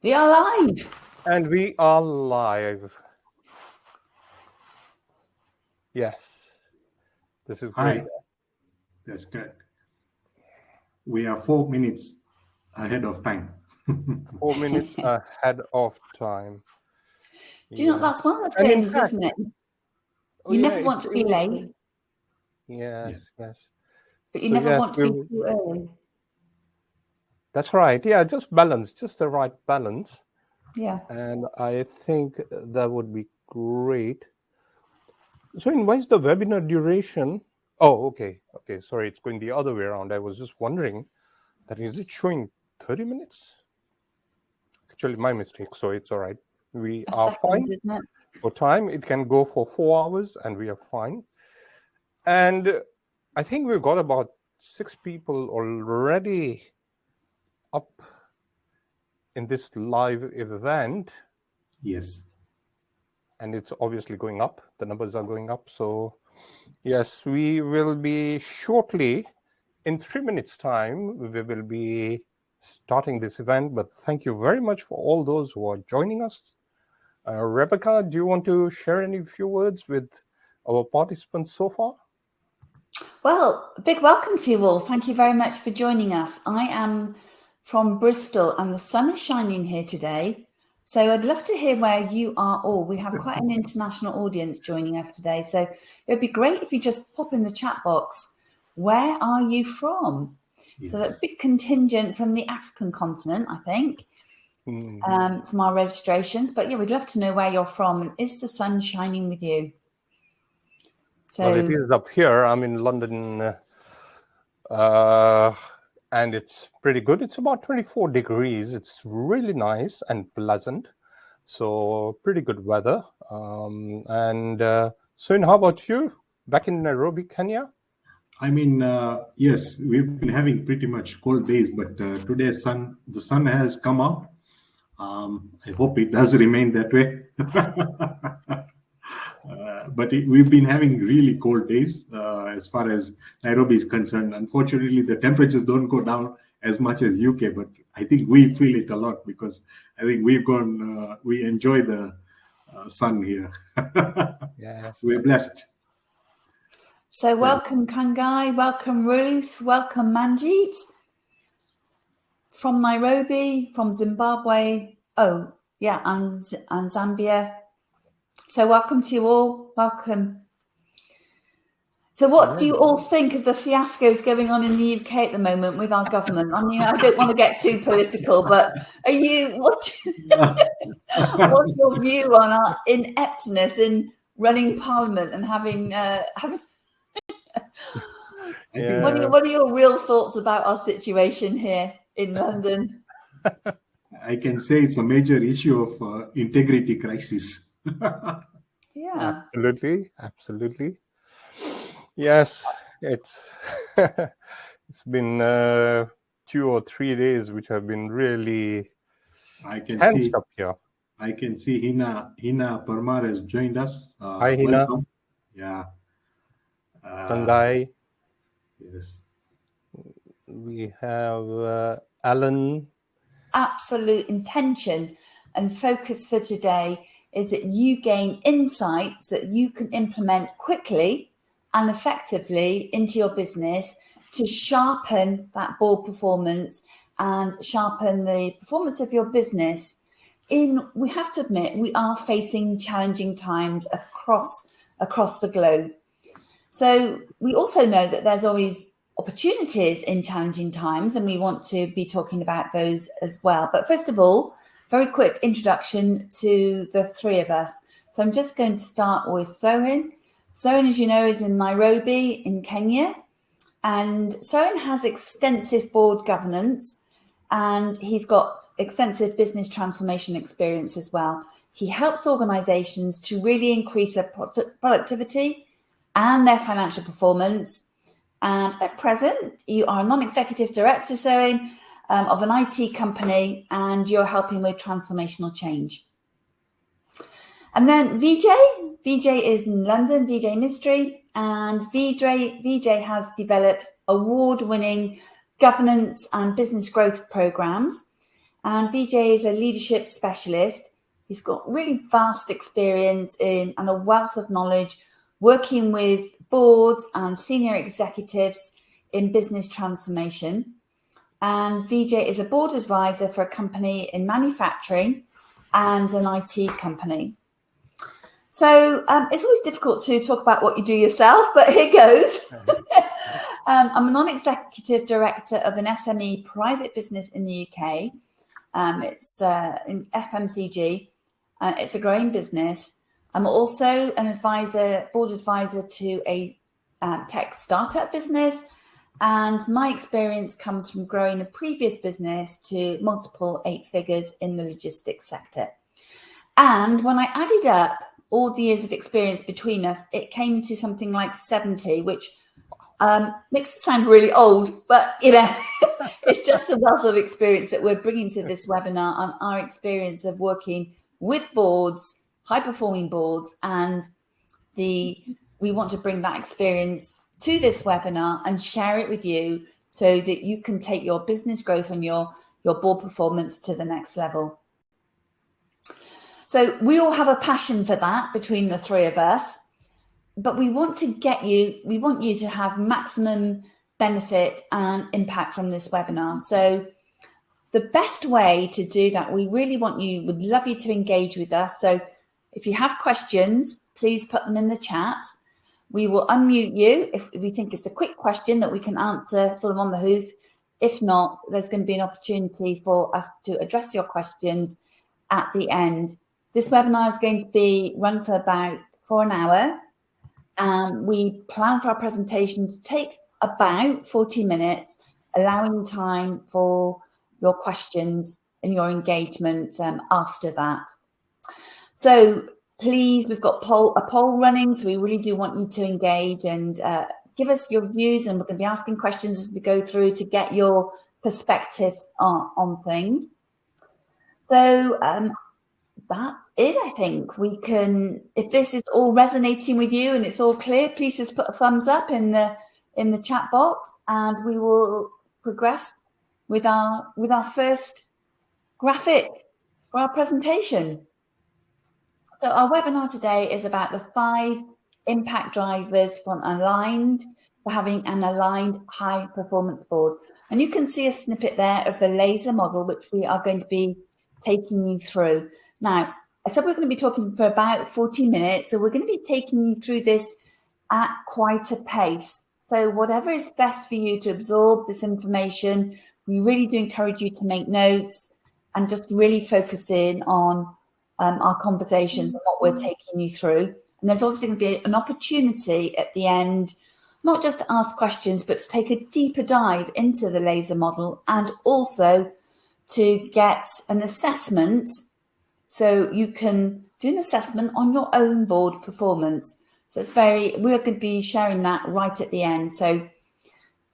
We are live. And we are live. Yes. This is great. Hi. That's good. We are 4 minutes ahead of time. 4 minutes ahead of time. Do you know, that's one of the things, isn't it? You never want to be late. Yes. But you never want to be too early. That's right. Yeah, just balance, just the right balance. Yeah. And I think that would be great. So, what is the webinar duration? Oh, okay. Sorry, it's going the other way around. I was just wondering that is it showing 30 minutes? Actually, my mistake. So it's all right. We are fine for time. It can go for 4 hours and we are fine. And I think we've got about 6 people already up in this live event. Yes. And it's obviously going up. The numbers are going up. So yes, we will be shortly, in 3 minutes time, we will be starting this event. But thank you very much for all those who are joining us. Rebecca, do you want to share any few words with our participants so far? Well, a big welcome to you all. Thank you very much for joining us. I am from Bristol and the sun is shining here today. So I'd love to hear where you are all. We have quite an international audience joining us today. So it would be great if you just pop in the chat box, where are you from? Yes. So that's a big contingent from the African continent, I think, from our registrations. But yeah, we'd love to know where you're from. And is the sun shining with you? So, well, it is up here. I'm in London, and it's pretty good. It's about 24 degrees. It's really nice and pleasant. So pretty good weather. And Soin, how about you? Back in Nairobi, Kenya? I mean, yes, we've been having pretty much cold days, but today the sun has come out. I hope it does remain that way. But we've been having really cold days as far as Nairobi is concerned. Unfortunately, the temperatures don't go down as much as UK, but I think we feel it a lot because I think we enjoy the sun here. Yes. We're blessed. So welcome Kangai, welcome Ruth, welcome Manjeet from Nairobi, from Zimbabwe. Oh, yeah, and Zambia. So welcome to you all. Welcome. So what do you all think of the fiascos going on in the UK at the moment with our government? I mean, I don't want to get too political, but what's your view on our ineptness in running Parliament and having what are your real thoughts about our situation here in London? I can say it's a major issue of integrity crisis. Yeah, absolutely. Yes, it's been 2 or 3 days which have been really hands up here. I can see Hina Parmar has joined us. Hi, Hina. Welcome. Yeah. Kangai. Yes. We have Alan. Absolute intention and focus for today is that you gain insights that you can implement quickly and effectively into your business to sharpen that board performance and sharpen the performance of your business. We have to admit, we are facing challenging times across the globe. So we also know that there's always opportunities in challenging times, and we want to be talking about those as well. But first of all, very quick introduction to the three of us. So I'm just going to start with Soin. Soin, as you know, is in Nairobi in Kenya. And Soin has extensive board governance and he's got extensive business transformation experience as well. He helps organizations to really increase their productivity and their financial performance. And at present, you are a non-executive director, Soin, of an IT company, and you're helping with transformational change. And then Vijay is in London, Vijay Mystery, and Vijay has developed award-winning governance and business growth programs. And Vijay is a leadership specialist. He's got really vast experience and a wealth of knowledge working with boards and senior executives in business transformation. And Vijay is a board advisor for a company in manufacturing and an IT company. So it's always difficult to talk about what you do yourself, but here goes. I'm a non-executive director of an SME private business in the UK. It's in FMCG. It's a growing business. I'm also an advisor, board advisor to a tech startup business. And my experience comes from growing a previous business to multiple 8 figures in the logistics sector. And when I added up all the years of experience between us, it came to something like 70, which makes it sound really old, but it's just the wealth of experience that we're bringing to this webinar on our experience of working with boards, high performing boards, and we want to bring that experience to this webinar and share it with you so that you can take your business growth and your board performance to the next level. So we all have a passion for that between the 3 of us, but we want you to have maximum benefit and impact from this webinar. So the best way to do that, would love you to engage with us. So if you have questions, please put them in the chat. We will unmute you if we think it's a quick question that we can answer sort of on the hoof. If not, there's going to be an opportunity for us to address your questions at the end. This webinar is going to be run for for an hour. We plan for our presentation to take about 40 minutes, allowing time for your questions and your engagement after that. So please, we've got a poll running, so we really do want you to engage and give us your views, and we're going to be asking questions as we go through to get your perspectives on things. So that's it, I think. We can, if this is all resonating with you and it's all clear, please just put a thumbs up in the chat box, and we will progress with our first graphic for our presentation. So our webinar today is about the 5 impact drivers for having an aligned high performance board. And you can see a snippet there of the L.A.S.E.R model, which we are going to be taking you through. Now, I said we're going to be talking for about 40 minutes, so we're going to be taking you through this at quite a pace. So whatever is best for you to absorb this information, we really do encourage you to make notes and just really focus in on our conversations and what we're taking you through. And there's obviously going to be an opportunity at the end, not just to ask questions, but to take a deeper dive into the L.A.S.E.R model, and also to get an assessment, so you can do an assessment on your own board performance. So we're going to be sharing that right at the end. So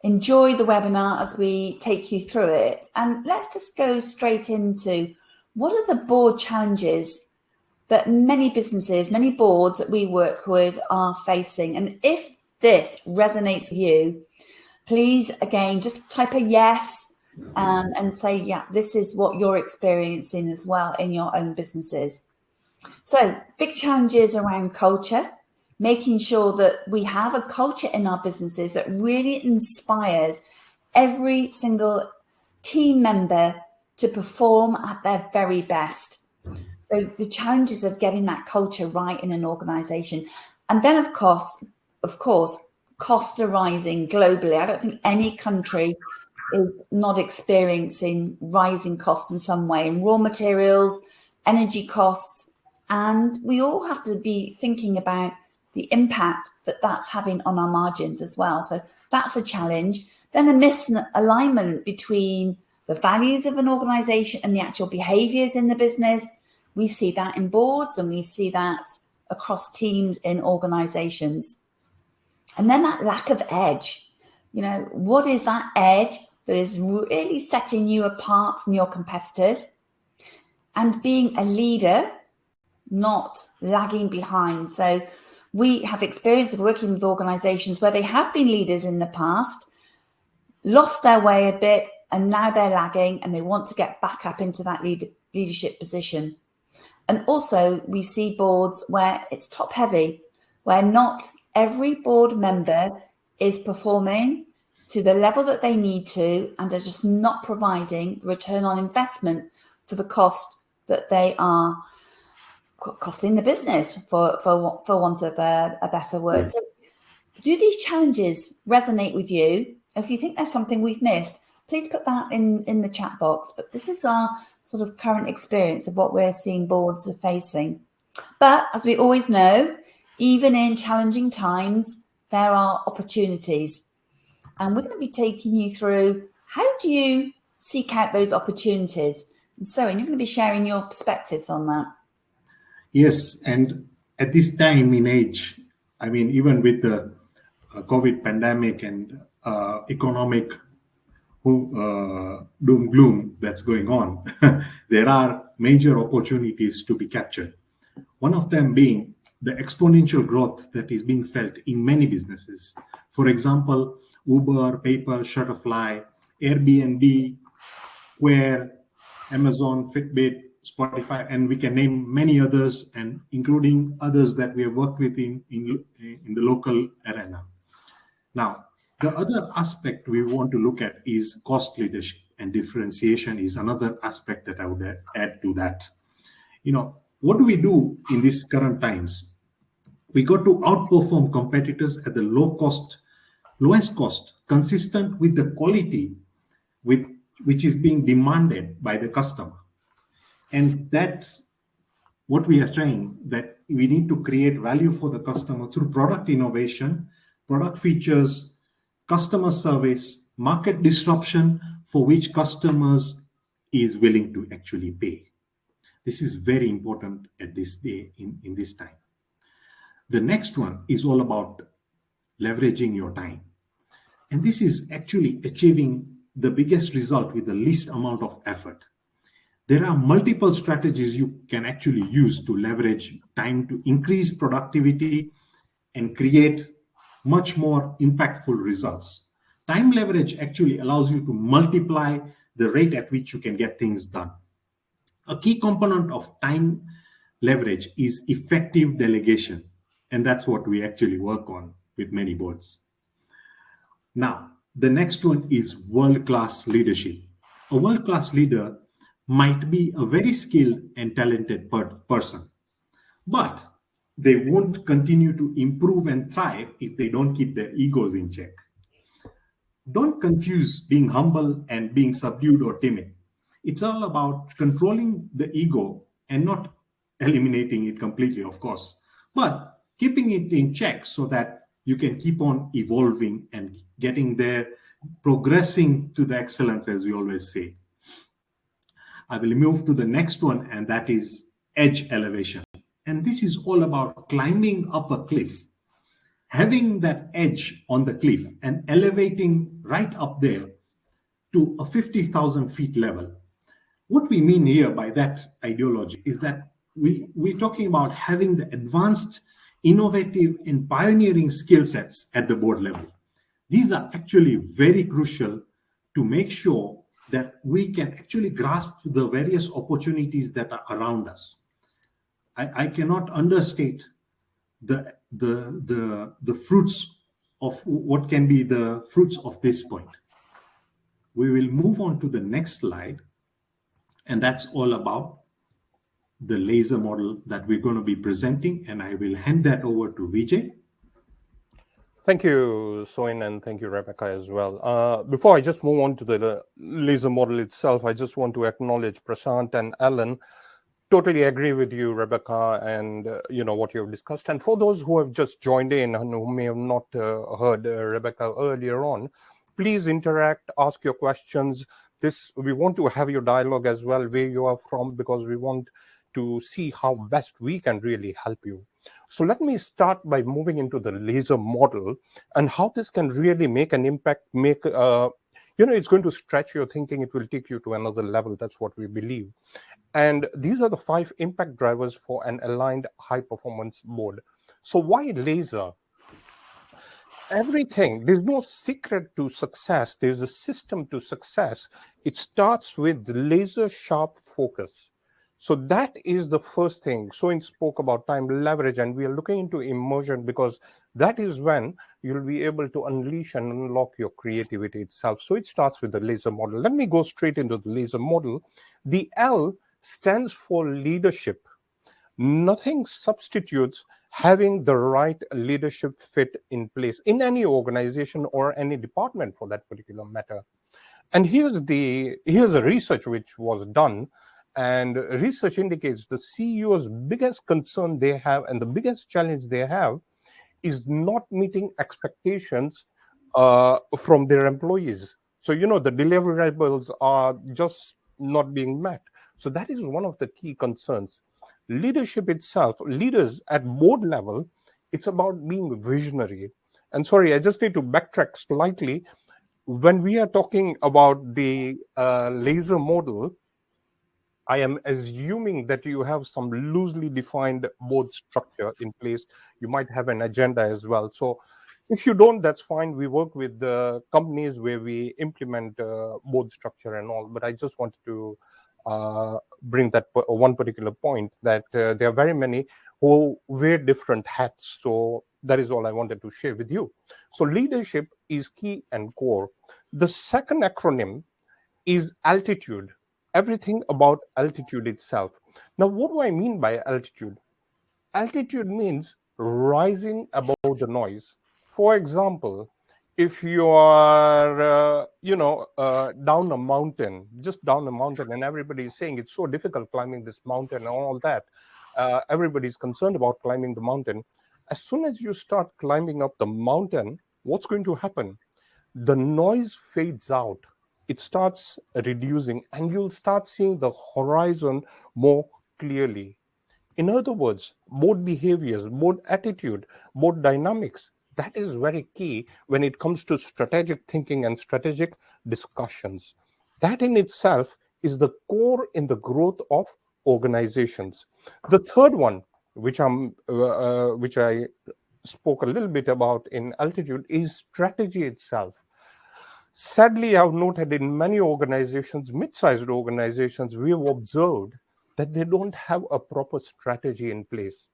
enjoy the webinar as we take you through it. And let's just go straight into what are the board challenges that many businesses, many boards that we work with are facing. And if this resonates with you, please, again, just type a yes and say, yeah, this is what you're experiencing as well in your own businesses. So big challenges around culture, making sure that we have a culture in our businesses that really inspires every single team member to perform at their very best. So the challenges of getting that culture right in an organization. And then, of course, costs are rising globally. I don't think any country is not experiencing rising costs in some way, in raw materials, energy costs. And we all have to be thinking about the impact that that's having on our margins as well. So that's a challenge. Then a misalignment between the values of an organization and the actual behaviors in the business. We see that in boards, and we see that across teams in organizations. And then that lack of edge. What is that edge that is really setting you apart from your competitors? And being a leader, not lagging behind. So we have experience of working with organizations where they have been leaders in the past, lost their way a bit, and now they're lagging and they want to get back up into that leadership position. And also we see boards where it's top heavy, where not every board member is performing to the level that they need to and are just not providing the return on investment for the cost that they are costing the business, for want of a better word. So do these challenges resonate with you? If you think there's something we've missed, please put that in the chat box. But this is our sort of current experience of what we're seeing boards are facing. But as we always know, even in challenging times, there are opportunities. And we're going to be taking you through, how do you seek out those opportunities? And so, you're going to be sharing your perspectives on that. Yes, and at this time in age, I mean, even with the COVID pandemic and economic doom gloom that's going on, there are major opportunities to be captured. One of them being the exponential growth that is being felt in many businesses. For example, Uber, PayPal, Shutterfly, Airbnb, Square, Amazon, Fitbit, Spotify, and we can name many others, and including others that we have worked with in the local arena. Now, the other aspect we want to look at is cost leadership, and differentiation is another aspect that I would add to that. What do we do in these current times? We got to outperform competitors at the lowest cost, consistent with the quality which is being demanded by the customer. And that's what we are trying, that we need to create value for the customer through product innovation, product features, customer service, market disruption for which customers is willing to actually pay. This is very important at this day, in this time. The next one is all about leveraging your time. And this is actually achieving the biggest result with the least amount of effort. There are multiple strategies you can actually use to leverage time to increase productivity and create much more impactful results. Time leverage actually allows you to multiply the rate at which you can get things done. A key component of time leverage is effective delegation, and that's what we actually work on with many boards. Now, the next one is world-class leadership. A world-class leader might be a very skilled and talented person, but they won't continue to improve and thrive if they don't keep their egos in check. Don't confuse being humble and being subdued or timid. It's all about controlling the ego and not eliminating it completely, of course, but keeping it in check so that you can keep on evolving and getting there, progressing to the excellence, as we always say. I will move to the next one, and that is edge elevation. And this is all about climbing up a cliff, having that edge on the cliff and elevating right up there to a 50,000 feet level. What we mean here by that ideology is that we're talking about having the advanced, innovative, and pioneering skill sets at the board level. These are actually very crucial to make sure that we can actually grasp the various opportunities that are around us. I cannot understate the fruits of what can be the fruits of this point. We will move on to the next slide, and that's all about the L.A.S.E.R model that we're going to be presenting, and I will hand that over to Vijay. Thank you, Soin, and thank you, Rebecca, as well. Before I just move on to the L.A.S.E.R model itself, I just want to acknowledge Prashant and Alan. Totally agree with you, Rebecca, and what you have discussed. And for those who have just joined in and who may have not heard Rebecca earlier on, please interact, ask your questions. We want to have your dialogue as well, where you are from, because we want to see how best we can really help you. So let me start by moving into the L.A.S.E.R model and how this can really make an impact, it's going to stretch your thinking. It will take you to another level. That's what we believe. And these are the 5 impact drivers for an aligned high-performance board. So why L.A.S.E.R? everything. There's no secret to success. There's a system to success. It starts with laser sharp focus. So that is the first thing. So spoke about time leverage, and we are looking into immersion because that is when you'll be able to unleash and unlock your creativity itself. So it starts with the laser model. Let me go straight into the laser model. The L stands for leadership. Nothing substitutes having the right leadership fit in place in any organization or any department for that particular matter. And here's a research which was done, and research indicates the CEO's biggest concern they have and the biggest challenge they have is not meeting expectations from their employees. So the deliverables are just not being met. So that is one of the key concerns. Leadership itself, leaders at board level, it's about being visionary. And sorry, I just need to backtrack slightly. When we are talking about the laser model, I am assuming that you have some loosely defined board structure in place. You might have an agenda as well. So if you don't, that's fine. We work with the companies where we implement board structure and all. But I just wanted to bring that one particular point that there are very many who wear different hats. So that is all I wanted to share with you. So leadership is key and core. The second acronym is altitude. Everything about altitude itself. Now, what do I mean by altitude? Altitude means rising above the noise. For example, if you are, down a mountain, just down a mountain, and everybody is saying it's so difficult climbing this mountain and all that, everybody's concerned about climbing the mountain. As soon as you start climbing up the mountain, what's going to happen? The noise fades out, it starts reducing, and you'll start seeing the horizon more clearly. In other words, both behaviors, both attitude, both dynamics, that is very key when it comes to strategic thinking and strategic discussions. That in itself is the core in the growth of organizations. The third one, which I spoke a little bit about in altitude, is strategy itself. Sadly, I've noted in many organizations, mid-sized organizations, we have observed that they don't have a proper strategy in place.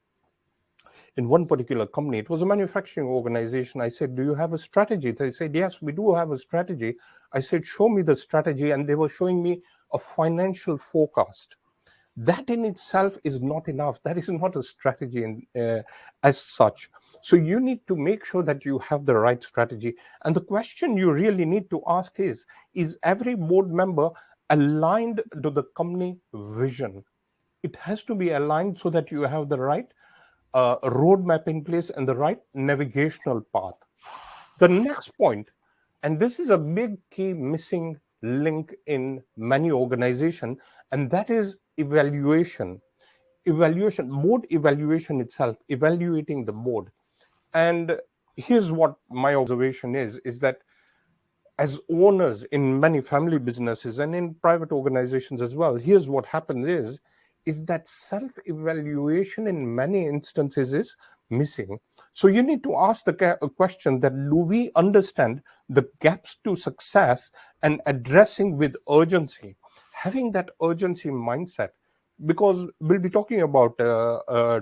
In one particular company, it was a manufacturing organization. I said, "Do you have a strategy?" They said, "Yes, we do have a strategy." I said, "Show me the strategy." And they were showing me a financial forecast. That in itself is not enough. That is not a strategy as such. So you need to make sure that you have the right strategy. And the question you really need to ask is every board member aligned to the company vision? It has to be aligned so that you have the right roadmap in place and the right navigational path. The next point, and this is a big key missing link in many organizations, and that is evaluation. Board evaluation itself, evaluating the board. And here's what my observation is that as owners in many family businesses and in private organizations as well, here's what happens is that self-evaluation in many instances is missing. So you need to ask the question that do we understand the gaps to success and addressing with urgency, having that urgency mindset, because we'll be talking about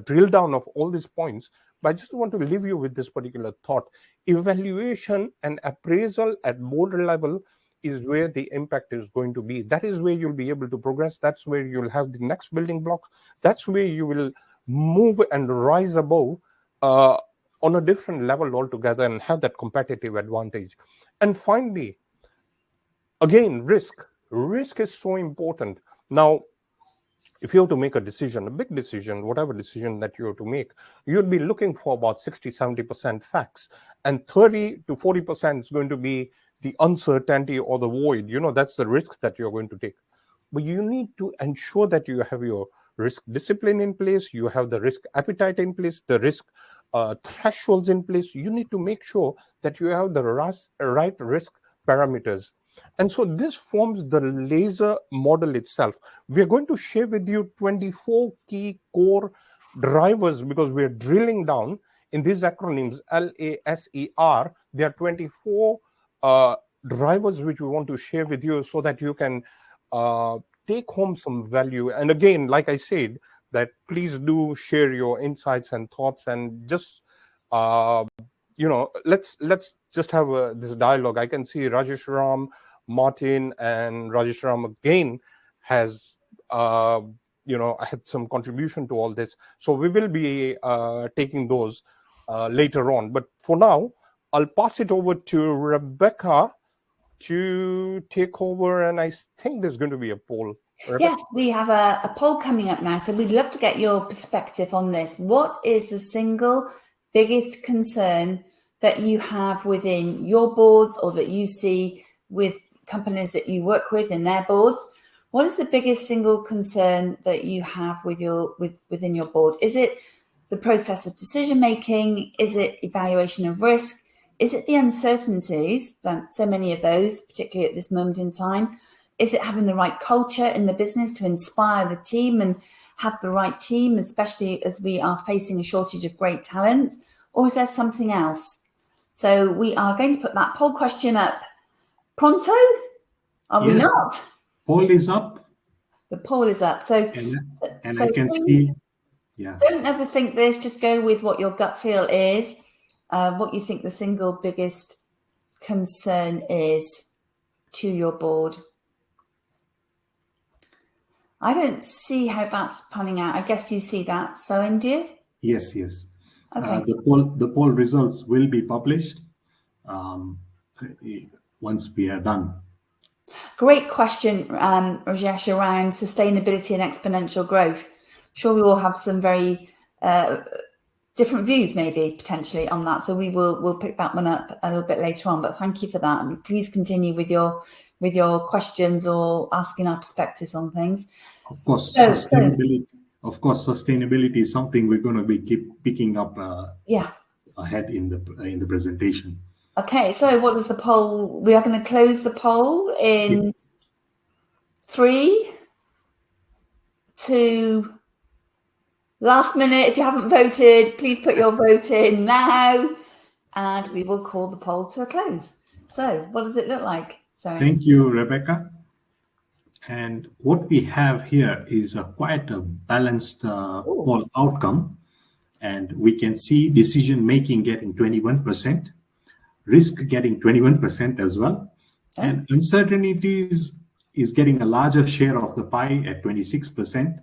drill down of all these points. But I just want to leave you with this particular thought. Evaluation and appraisal at board level is where the impact is going to be. That is where you'll be able to progress. That's where you'll have the next building blocks. That's where you will move and rise above on a different level altogether and have that competitive advantage. And finally, again, risk. Risk is so important. Now, if you have to make a decision, a big decision, whatever decision that you have to make, you'd be looking for about 60-70% facts, and 30 to 40% is going to be the uncertainty or the void. That's the risk that you're going to take. But you need to ensure that you have your risk discipline in place, you have the risk appetite in place, the risk thresholds in place. You need to make sure that you have the right risk parameters. And so this forms the laser model itself. We're going to share with you 24 key core drivers because we're drilling down in these acronyms, L.A.S.E.R, there are 24 drivers which we want to share with you so that you can take home some value. And again, like I said, that please do share your insights and thoughts, and just let's just have this dialogue. I can see Rajesh Ram, Martin, and Rajesh Ram again has had some contribution to all this. So we will be taking those later on. But for now, I'll pass it over to Rebecca to take over, and I think there's going to be a poll. Rebecca? Yes, we have a poll coming up now, so we'd love to get your perspective on this. What is the single biggest concern that you have within your boards, or that you see with companies that you work with in their boards? What is the biggest single concern that you have within your board? Is it the process of decision making? Is it evaluation of risk? Is it the uncertainties, so many of those, particularly at this moment in time? Is it having the right culture in the business to inspire the team and have the right team, especially as we are facing a shortage of great talent? Or is there something else? So we are going to put that poll question up. Pronto? Are we not? Poll is up. The poll is up. So I can see. Yeah. Don't ever think this. Just go with what your gut feel is. What you think the single biggest concern is to your board. I don't see how that's panning out. I guess you see that. So, India? Yes. Okay. The poll results will be published once we are done. Great question, Rajesh, around sustainability and exponential growth. Sure, we will have some very different views, maybe potentially on that. So we'll pick that one up a little bit later on. But thank you for that, and please continue with your questions or asking our perspectives on things. Of course, sustainability. Of course, sustainability is something we're going to be keep picking up. Ahead in the presentation. Okay, so what is the poll? We are going to close the poll in 3, 2. Last minute. If you haven't voted, please put your vote in now, and we will call the poll to a close. So, what does it look like? So, thank you, Rebecca. And what we have here is quite a balanced poll outcome. And we can see decision making getting 21%, risk getting 21% as well. Okay. And uncertainties is getting a larger share of the pie at 26%.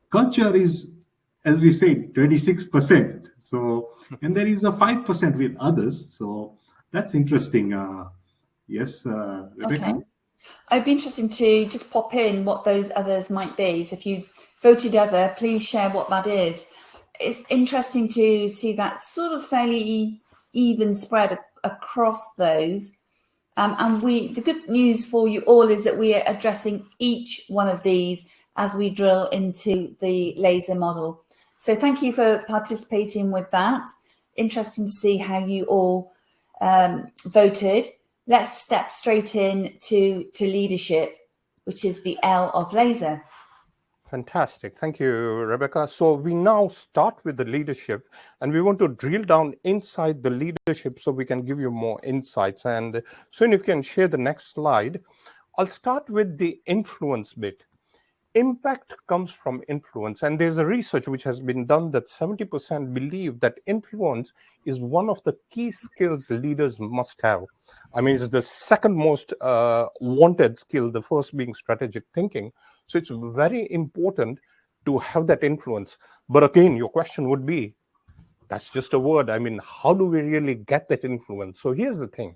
Culture is, as we say, 26%. So, and there is a 5% with others. So that's interesting. Yes, Rebecca. Okay. It'd be interesting to just pop in what those others might be. So if you voted other, please share what that is. It's interesting to see that sort of fairly even spread across those. And the good news for you all is that we are addressing each one of these as we drill into the laser model. So thank you for participating with that. Interesting to see how you all voted. Let's step straight in to leadership, which is the L of laser. Fantastic. Thank you, Rebecca. So we now start with the leadership, and we want to drill down inside the leadership so we can give you more insights. And soon, if you can share the next slide, I'll start with the influence bit. Impact comes from influence, and there's a research which has been done that 70% believe that influence is one of the key skills leaders must have. I mean, it's the second most wanted skill, the first being strategic thinking. So it's very important to have that influence. But again, your question would be, that's just a word. I mean, how do we really get that influence? So here's the thing.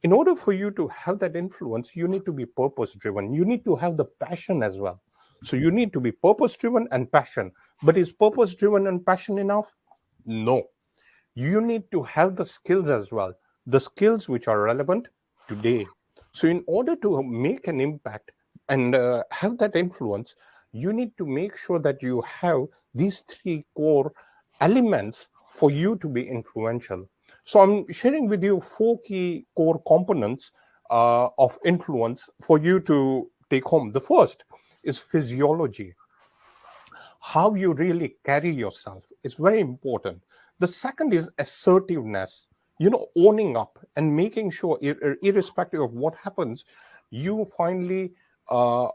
In order for you to have that influence, you need to be purpose-driven. You need to have the passion as well. So you need to be purpose-driven and passion. But is purpose-driven and passion enough? No. You need to have the skills as well, the skills which are relevant today. So in order to make an impact and have that influence, you need to make sure that you have these 3 core elements for you to be influential. So I'm sharing with you 4 key core components of influence for you to take home. The first is physiology. how you really carry yourself. It's very important. The second is assertiveness, owning up and making sure, irrespective of what happens, you finally are,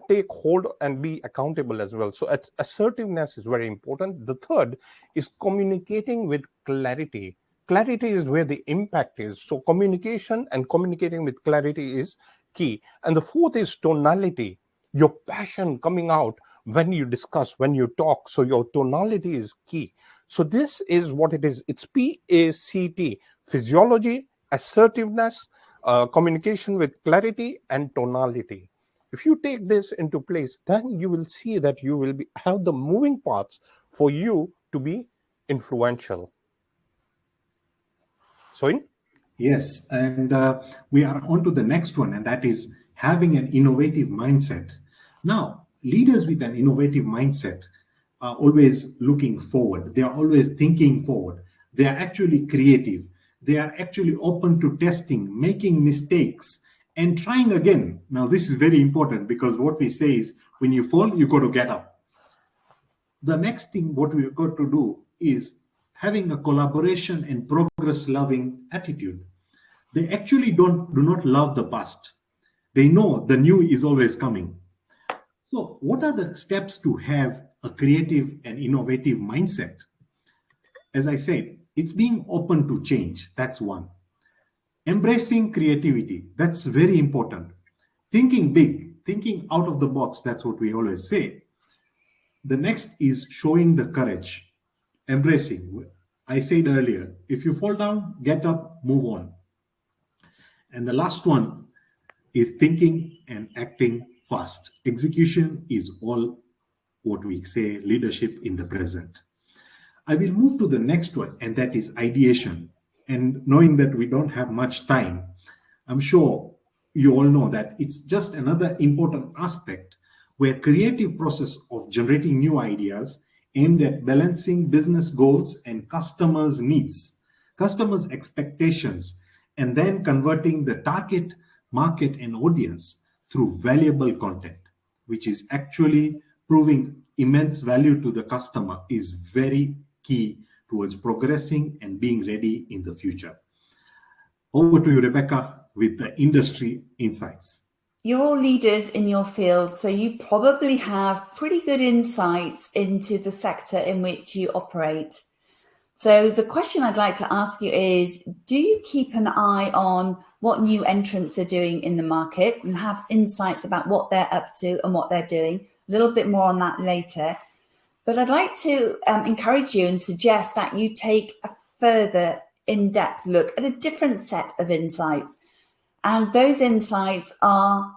take hold and be accountable as well. So assertiveness is very important. The third is communicating with clarity. Clarity is where the impact is. So communication and communicating with clarity is key. And the fourth is tonality, your passion coming out when you discuss, when you talk. So your tonality is key. So this is what it is. It's PACT: physiology, assertiveness, communication with clarity, and tonality. If you take this into place, then you will see that you will have the moving parts for you to be influential. Sorry? Yes, and we are on to the next one, and that is having an innovative mindset. Now, leaders with an innovative mindset are always looking forward. They are always thinking forward. They are actually creative. They are actually open to testing, making mistakes, and trying again. Now, this is very important because what we say is when you fall, you got to get up. The next thing, what we've got to do is having a collaboration and progress loving attitude. They actually do not love the past. They know the new is always coming. So what are the steps to have a creative and innovative mindset? As I said, it's being open to change. That's one. Embracing creativity. That's very important. Thinking big, thinking out of the box. That's what we always say. The next is showing the courage, embracing. I said earlier, if you fall down, get up, move on. And the last one is thinking and acting fast. Execution is all what we say leadership in the present. I will move to the next one, and that is ideation. And knowing that we don't have much time, I'm sure you all know that it's just another important aspect where creative process of generating new ideas aimed at balancing business goals and customers' needs, customers' expectations, and then converting the target market and audience through valuable content, which is actually proving immense value to the customer, is very key towards progressing and being ready in the future. Over to you, Rebecca, with the industry insights. You're all leaders in your field, so you probably have pretty good insights into the sector in which you operate. So the question I'd like to ask you is, do you keep an eye on what new entrants are doing in the market and have insights about what they're up to and what they're doing? A little bit more on that later. But I'd like to encourage you and suggest that you take a further in-depth look at a different set of insights. And those insights are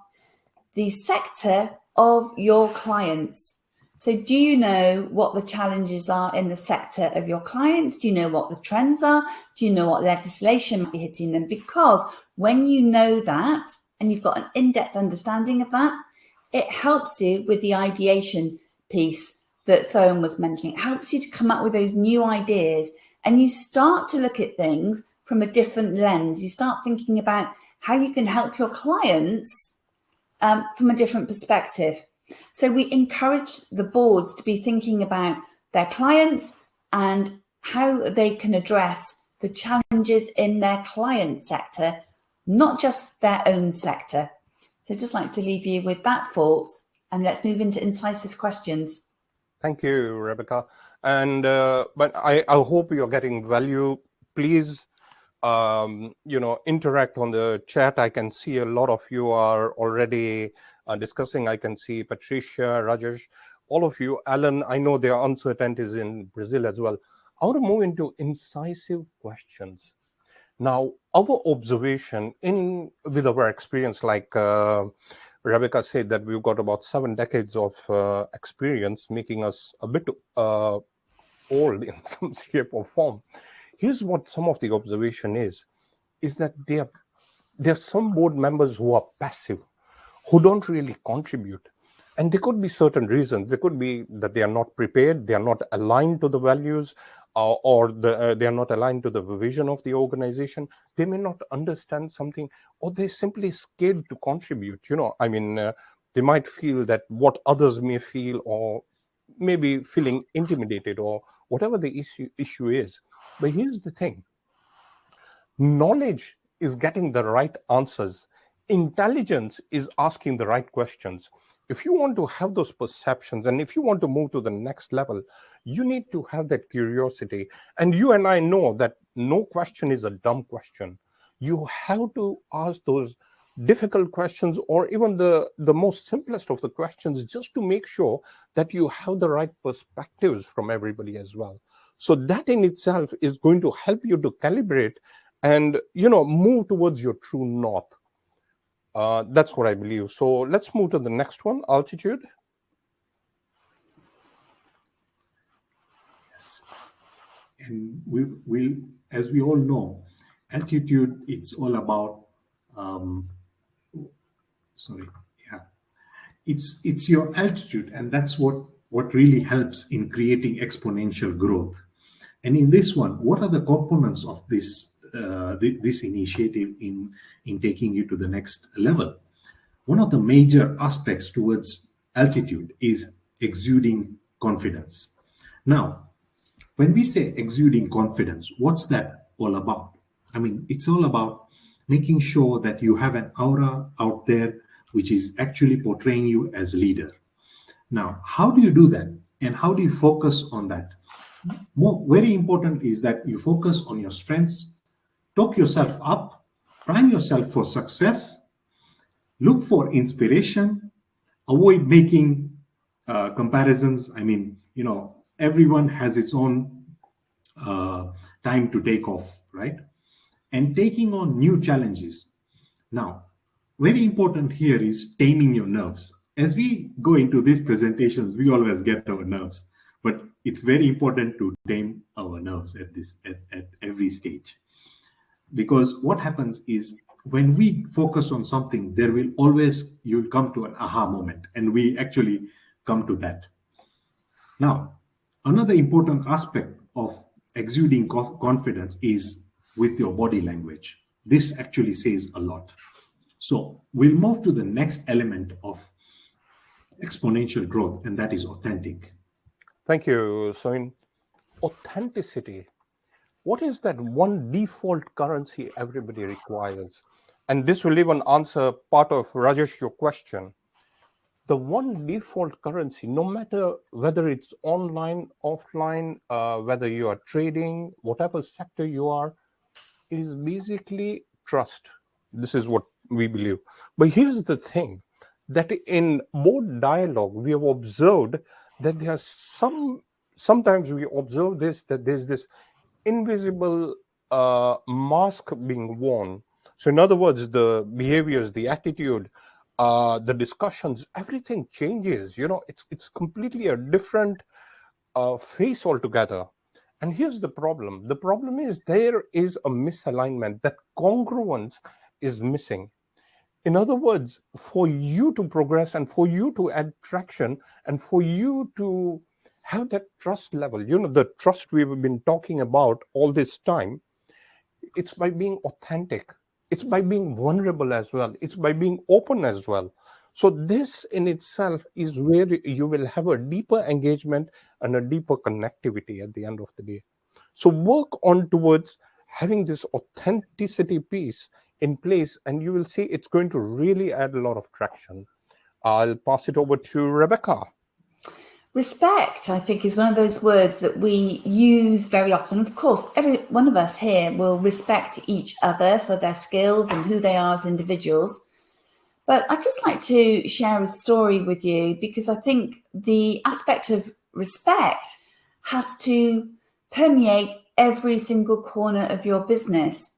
the sector of your clients. So do you know what the challenges are in the sector of your clients? Do you know what the trends are? Do you know what legislation might be hitting them? Because when you know that and you've got an in-depth understanding of that, it helps you with the ideation piece that Sohan was mentioning. It helps you to come up with those new ideas, and you start to look at things from a different lens. You start thinking about how you can help your clients from a different perspective. So we encourage the boards to be thinking about their clients and how they can address the challenges in their client sector, not just their own sector. So I'd just like to leave you with that thought, and let's move into incisive questions. Thank you, Rebecca. And but I hope you're getting value. Please, interact on the chat. I can see a lot of you are already discussing. I can see Patricia, Rajesh, all of you. Alan, I know there are uncertainties in Brazil as well. I want to move into incisive questions. Now, our observation with our experience, like Rebecca said, that we've got about 7 decades of experience, making us a bit old in some shape or form. Here's what some of the observation is that there are some board members who are passive, who don't really contribute. And there could be certain reasons. There could be that they are not prepared, they are not aligned to the values, or they are not aligned to the vision of the organization. They may not understand something, or they're simply scared to contribute. They might feel that what others may feel, or maybe feeling intimidated or whatever the issue is. But here's the thing. Knowledge is getting the right answers. Intelligence is asking the right questions. If you want to have those perceptions and if you want to move to the next level, you need to have that curiosity. And you and I know that no question is a dumb question. You have to ask those difficult questions, or even the most simplest of the questions, just to make sure that you have the right perspectives from everybody as well. So that in itself is going to help you to calibrate and move towards your true north. That's what I believe. So let's move to the next one. Altitude. Yes. And we'll, as we all know, altitude, it's all about it's your altitude, and that's what really helps in creating exponential growth. And in this one, what are the components of this this initiative in taking you to the next level? One of the major aspects towards altitude is exuding confidence. Now, when we say exuding confidence, what's that all about? I mean, it's all about making sure that you have an aura out there which is actually portraying you as a leader. Now, how do you do that? And how do you focus on that? Very important is that you focus on your strengths, talk yourself up, prime yourself for success, look for inspiration, avoid making comparisons. I mean, everyone has its own time to take off, right? And taking on new challenges. Now, very important here is taming your nerves. As we go into these presentations, we always get our nerves, but it's very important to tame our nerves at every stage. Because what happens is, when we focus on something, you'll come to an aha moment, and we actually come to that. Now, another important aspect of exuding confidence is with your body language. This actually says a lot. So we'll move to the next element of exponential growth, and that is authentic. Thank you. So in authenticity, what is that one default currency everybody requires? And this will even answer part of, Rajesh, your question. The one default currency, no matter whether it's online, offline, whether you are trading, whatever sector you are, it is basically trust. This is what we believe. But here's the thing, that in both dialogue, we have observed that there are sometimes we observe this, that there's this invisible mask being worn. So in other words, the behaviors, the attitude, the discussions, everything changes. It's completely a different face altogether. And here's the problem. The problem is there is a misalignment. That congruence is missing. In other words, for you to progress and for you to add traction and for you to have that trust level, the trust we've been talking about all this time, it's by being authentic. It's by being vulnerable as well. It's by being open as well. So this in itself is where you will have a deeper engagement and a deeper connectivity at the end of the day. So work on towards having this authenticity piece in place, and you will see it's going to really add a lot of traction. I'll pass it over to Rebecca. Respect, I think, is one of those words that we use very often. Of course, every one of us here will respect each other for their skills and who they are as individuals. But I'd just like to share a story with you, because I think the aspect of respect has to permeate every single corner of your business.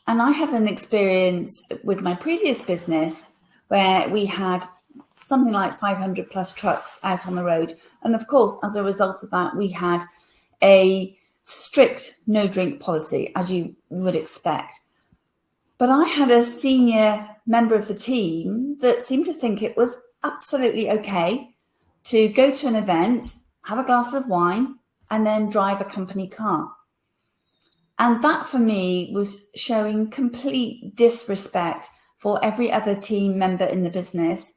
And I had an experience with my previous business where we had something like 500 plus trucks out on the road. And of course, as a result of that, we had a strict no drink policy, as you would expect. But I had a senior member of the team that seemed to think it was absolutely okay to go to an event, have a glass of wine, and then drive a company car. And that for me was showing complete disrespect for every other team member in the business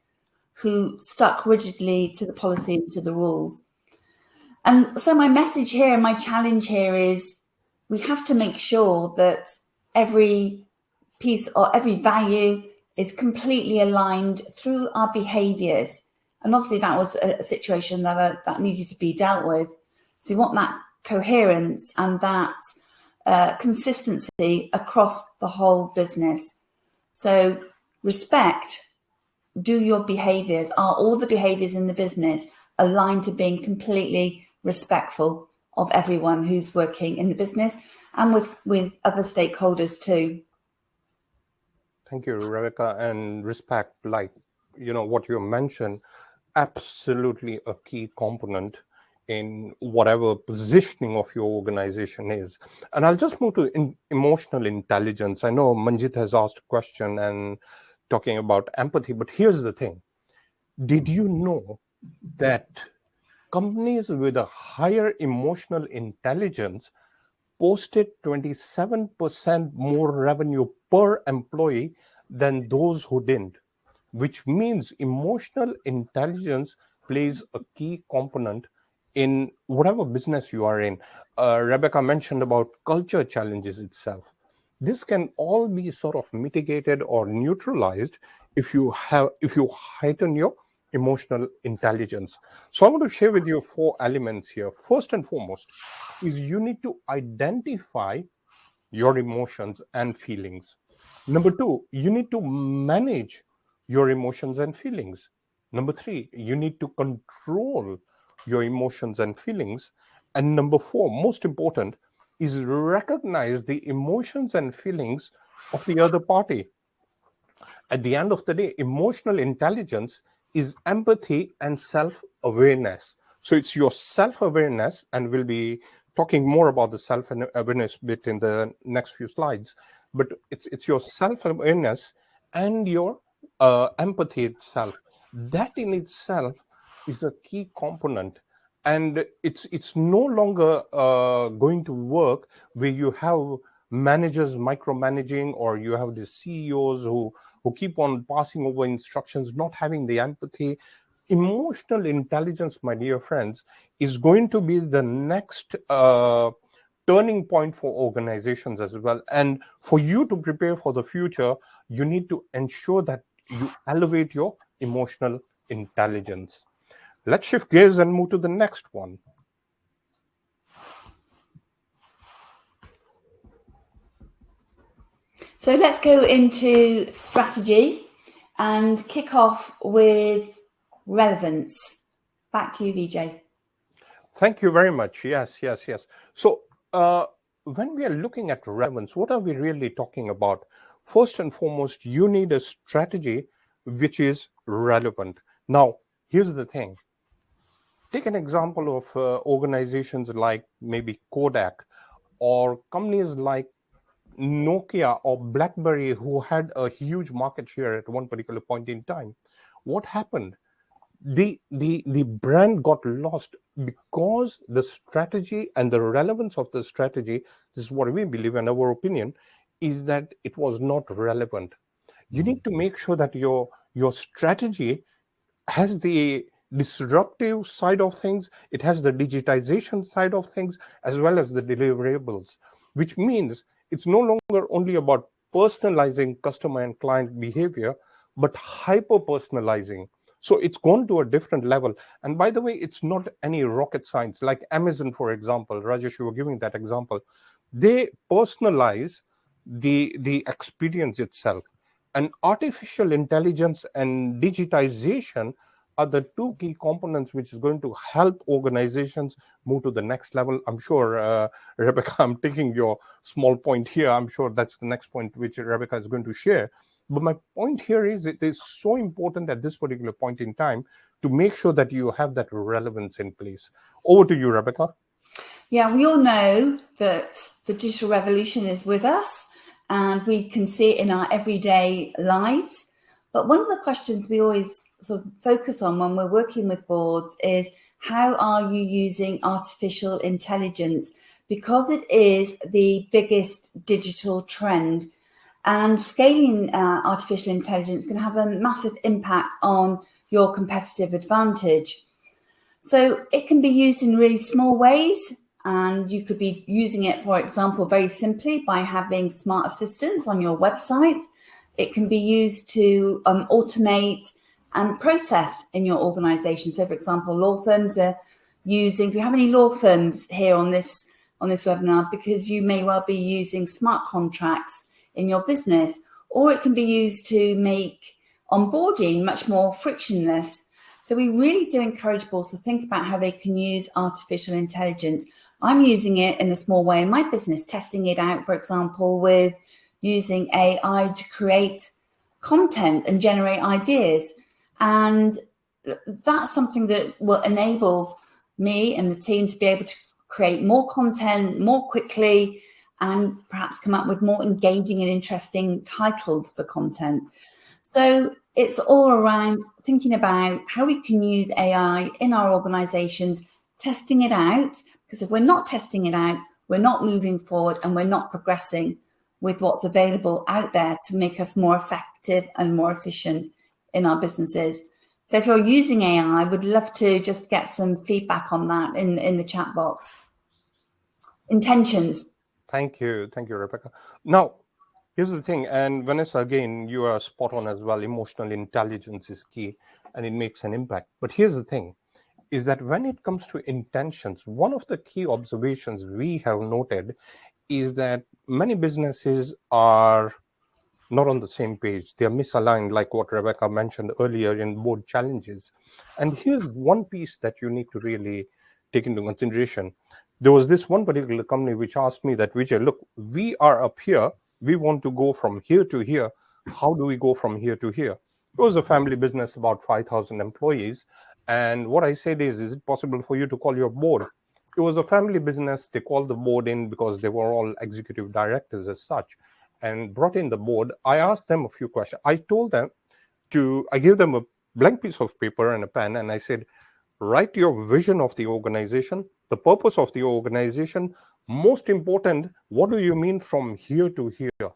who stuck rigidly to the policy and to the rules. And so my message here and my challenge here is we have to make sure that every piece or every value is completely aligned through our behaviors. And obviously that was a situation that needed to be dealt with. So you want that coherence and that consistency across the whole business. So respect, do your behaviors, are all the behaviors in the business aligned to being completely respectful of everyone who's working in the business and with other stakeholders too. Thank you, Rebecca. And respect, like, what you mentioned, absolutely a key component in whatever positioning of your organization is. And I'll just move to emotional intelligence. I know Manjit has asked a question and talking about empathy, but here's the thing. Did you know that companies with a higher emotional intelligence posted 27% more revenue per employee than those who didn't? Which means emotional intelligence plays a key component in whatever business you are in. Rebecca mentioned about culture challenges itself. This can all be sort of mitigated or neutralized if you heighten your emotional intelligence. So I want to share with you 4 elements here. First and foremost is you need to identify your emotions and feelings. Number 2, you need to manage your emotions and feelings. Number 3, you need to control your emotions and feelings. And number 4, most important, is recognize the emotions and feelings of the other party. At the end of the day, emotional intelligence is empathy and self-awareness. So it's your self-awareness, and we'll be talking more about the self-awareness bit in the next few slides. But it's your self-awareness and your empathy itself. That in itself is a key component. And it's no longer going to work where you have managers micromanaging, or you have the CEOs who keep on passing over instructions, not having the empathy. Emotional intelligence, my dear friends, is going to be the next turning point for organizations as well. And for you to prepare for the future, you need to ensure that you elevate your emotional intelligence. Let's shift gears and move to the next one. So let's go into strategy and kick off with relevance. Back to you, Vijay. Thank you very much. Yes. So when we are looking at relevance, what are we really talking about? First and foremost, you need a strategy which is relevant. Now, here's the thing. Take an example of organizations like maybe Kodak, or companies like Nokia or BlackBerry, who had a huge market share at one particular point in time. What happened? The brand got lost because the strategy and the relevance of the strategy, this is what we believe and our opinion, is that it was not relevant. You need to make sure that your strategy has the disruptive side of things, it has the digitization side of things, as well as the deliverables, which means it's no longer only about personalizing customer and client behavior, but hyper personalizing. So it's gone to a different level. And by the way, it's not any rocket science. Like Amazon, for example, Rajesh, you were giving that example. They personalize the experience itself. And artificial intelligence and digitization are the 2 key components which is going to help organizations move to the next level. I'm sure, Rebecca, I'm taking your small point here. I'm sure that's the next point which Rebecca is going to share. But my point here is it is so important at this particular point in time to make sure that you have that relevance in place. Over to you, Rebecca. Yeah, we all know that the digital revolution is with us and we can see it in our everyday lives. But one of the questions we always sort of focus on when we're working with boards is, how are you using artificial intelligence? Because it is the biggest digital trend, and scaling artificial intelligence can have a massive impact on your competitive advantage. So it can be used in really small ways, and you could be using it, for example, very simply by having smart assistants on your website. It can be used to automate and process in your organization. So, for example, law firms are using, if you have any law firms here on this webinar, because you may well be using smart contracts in your business, or it can be used to make onboarding much more frictionless. So we really do encourage boards to think about how they can use artificial intelligence. I'm using it in a small way in my business, testing it out, for example, with using AI to create content and generate ideas. And that's something that will enable me and the team to be able to create more content more quickly and perhaps come up with more engaging and interesting titles for content. So it's all around thinking about how we can use AI in our organizations, testing it out, because if we're not testing it out, we're not moving forward and we're not progressing with what's available out there to make us more effective and more efficient in our businesses. So if you're using AI, I would love to just get some feedback on that in the chat box. Intentions. Thank you, Rebecca. Now, here's the thing, and Vanessa, again, you are spot on as well. Emotional intelligence is key, and it makes an impact. But here's the thing, is that when it comes to intentions, one of the key observations we have noted is that many businesses are not on the same page. They're misaligned, like what Rebecca mentioned earlier in board challenges. And here's one piece that you need to really take into consideration. There was this one particular company which asked me that, Vijay, look, we are up here. We want to go from here to here. How do we go from here to here? It was a family business, about 5,000 employees. And what I said is it possible for you to call your board? It was a family business. They called the board in because they were all executive directors as such, and brought in the board. I asked them a few questions. I gave them a blank piece of paper and a pen, and I said, write your vision of the organization, the purpose of the organization. Most important, what do you mean from here to here?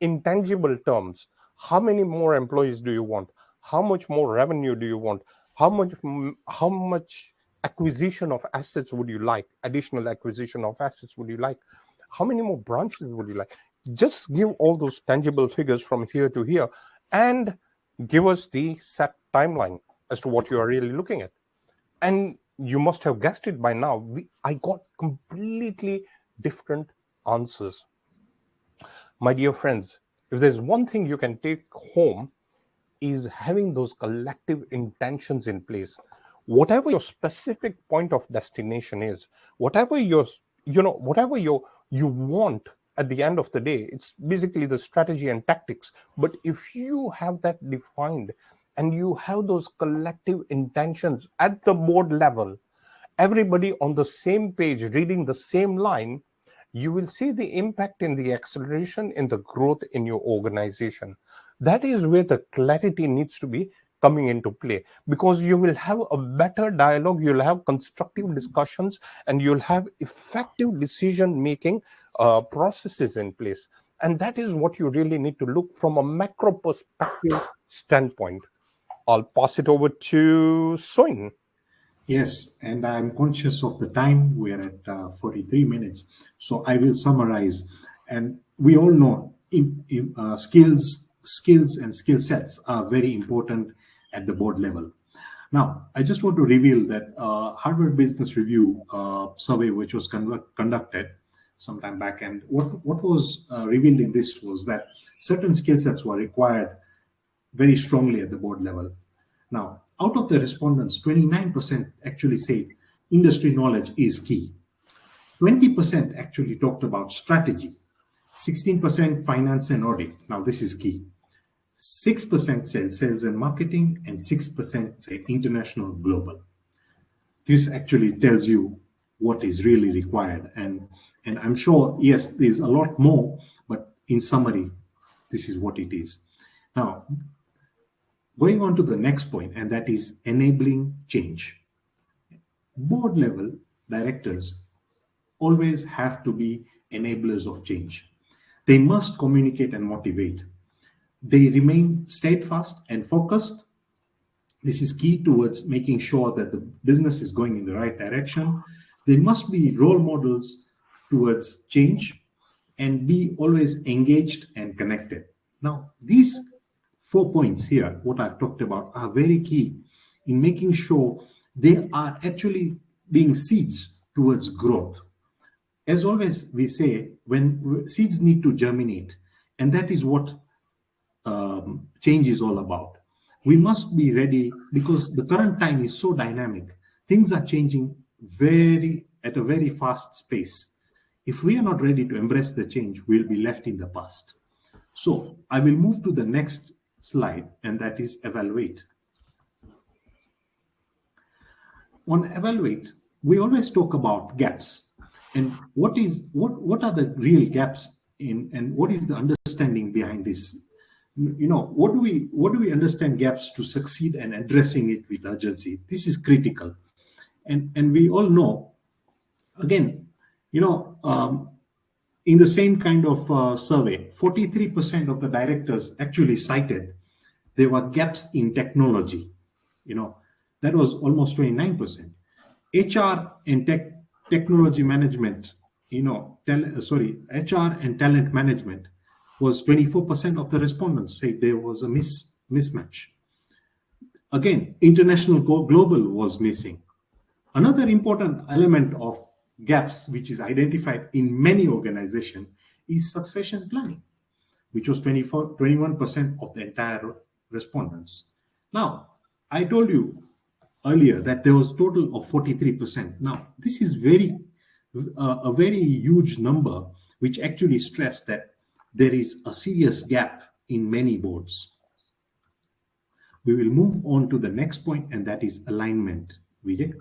Intangible terms. How many more employees do you want? How much more revenue do you want? How much acquisition of assets would you like? Additional acquisition of assets would you like? How many more branches would you like? Just give all those tangible figures from here to here and give us the set timeline as to what you are really looking at. And you must have guessed it by now. I got completely different answers. My dear friends, if there's one thing you can take home, is having those collective intentions in place. Whatever your specific point of destination is, whatever you want at the end of the day, it's basically the strategy and tactics. But if you have that defined and you have those collective intentions at the board level, everybody on the same page, reading the same line, you will see the impact in the acceleration in the growth in your organization. That is where the clarity needs to be coming into play, because you will have a better dialogue, you'll have constructive discussions, and you'll have effective decision-making processes in place. And that is what you really need to look from a macro perspective standpoint. I'll pass it over to Soin. Yes, and I'm conscious of the time. We're at 43 minutes. So I will summarize. And we all know skills and skill sets are very important at the board level. Now, I just want to reveal that Harvard Business Review survey, which was conducted sometime back, and what was revealed in this was that certain skill sets were required very strongly at the board level. Now, out of the respondents, 29% actually said industry knowledge is key. 20% actually talked about strategy. 16% finance and audit. Now, this is key. 6% said sales and marketing, and 6% said international global. This actually tells you what is really required. And I'm sure, yes, there's a lot more, but in summary, this is what it is. Now, going on to the next point, and that is enabling change. Board level directors always have to be enablers of change. They must communicate and motivate. They remain steadfast and focused. This is key towards making sure that the business is going in the right direction. They must be role models towards change and be always engaged and connected. Now, these 4 points here, what I've talked about, are very key in making sure they are actually being seeds towards growth. As always, we say when seeds need to germinate, and that is what change is all about. We must be ready because the current time is so dynamic. Things are changing at a very fast pace. If we are not ready to embrace the change, we'll be left in the past. So I will move to the next slide, and that is evaluate. On evaluate, we always talk about gaps, and what are the real gaps in, and what is the understanding behind this? What do we understand gaps to succeed and addressing it with urgency? This is critical, and we all know. Again, in the same kind of survey, 43% of the directors actually cited there were gaps in technology. That was almost 29%. HR and technology management, HR and talent management was 24% of the respondents say there was a mismatch. Again, international global was missing. Another important element of gaps which is identified in many organizations is succession planning, which was 21% of the entire respondents. Now, I told you earlier that there was total of 43%. Now, this is a very huge number, which actually stress that there is a serious gap in many boards. We will move on to the next point, and that is alignment. Vijay?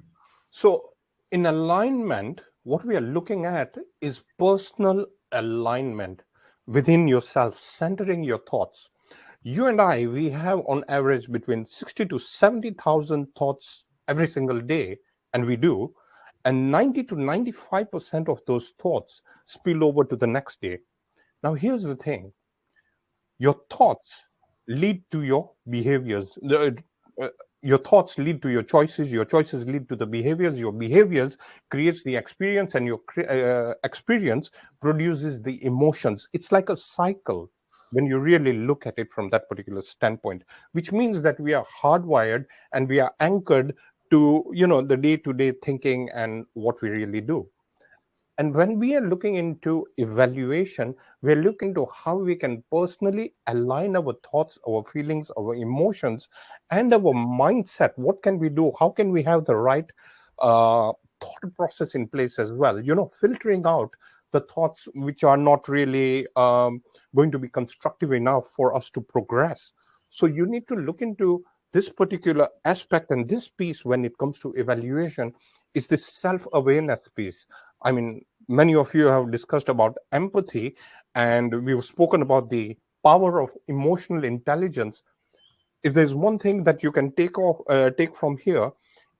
So in alignment, what we are looking at is personal alignment within yourself, centering your thoughts. You and I, we have on average between 60 to 70,000 thoughts every single day, and we do. And 90 to 95% of those thoughts spill over to the next day. Now, here's the thing. Your thoughts lead to your behaviors. Your thoughts lead to your choices lead to the behaviors, your behaviors creates the experience, and your experience produces the emotions. It's like a cycle when you really look at it from that particular standpoint, which means that we are hardwired and we are anchored to the day-to-day thinking and what we really do. And when we are looking into evaluation, we're looking to how we can personally align our thoughts, our feelings, our emotions, and our mindset. What can we do? How can we have the right thought process in place as well? Filtering out the thoughts which are not really going to be constructive enough for us to progress. So you need to look into this particular aspect, and this piece when it comes to evaluation is this self-awareness piece. I mean, many of you have discussed about empathy, and we've spoken about the power of emotional intelligence. If there's one thing that you can take from here,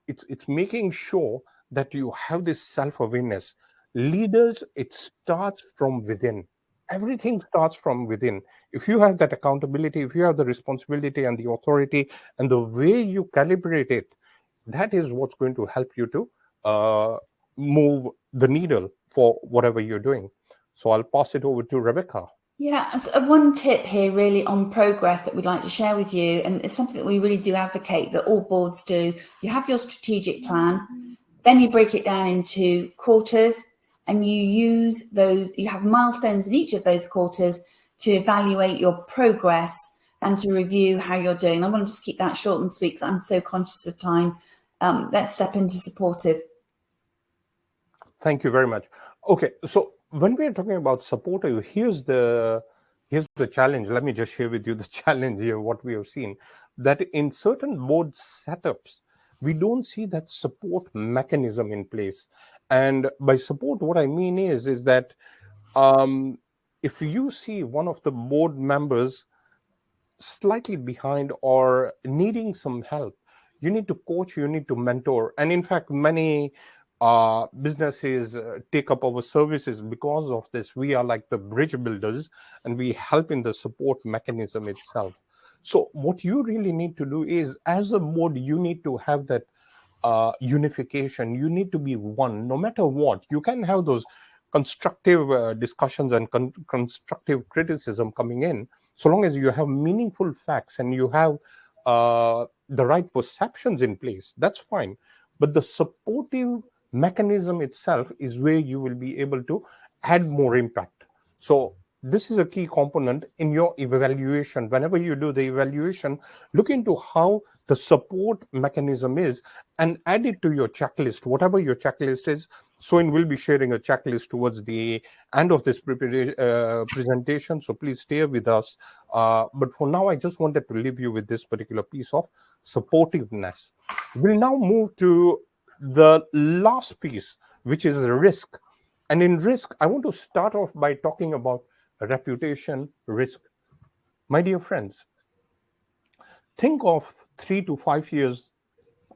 it's making sure that you have this self-awareness. Leaders, it starts from within. Everything starts from within. If you have that accountability, if you have the responsibility and the authority, and the way you calibrate it, that is what's going to help you to move the needle for whatever you're doing. So I'll pass it over to Rebecca. Yeah, one tip here really on progress that we'd like to share with you, and it's something that we really do advocate that all boards do. You have your strategic plan, then you break it down into quarters, and you use those, you have milestones in each of those quarters to evaluate your progress and to review how you're doing. I want to just keep that short and sweet because I'm so conscious of time. Let's step into supportive. Thank you very much. Okay, so when we're talking about supportive, here's the challenge. Let me just share with you the challenge here, what we have seen, that in certain board setups, we don't see that support mechanism in place. And by support, what I mean is that if you see one of the board members slightly behind or needing some help, you need to coach, you need to mentor. And in fact, many businesses take up our services because of this. We are like the bridge builders, and we help in the support mechanism itself. So what you really need to do is, as a board, you need to have that unification. You need to be one, no matter what. You can have those constructive discussions and constructive criticism coming in, so long as you have meaningful facts and you have the right perceptions in place. That's fine. But the supportive mechanism itself is where you will be able to add more impact. So this is a key component in your evaluation. Whenever you do the evaluation, look into how the support mechanism is and add it to your checklist, whatever your checklist is. Soin will be sharing a checklist towards the end of this presentation, so please stay with us. But for now, I just wanted to leave you with this particular piece of supportiveness. We'll now move to the last piece, which is risk. And in risk, I want to start off by talking about reputation risk. My dear friends, think of 3 to 5 years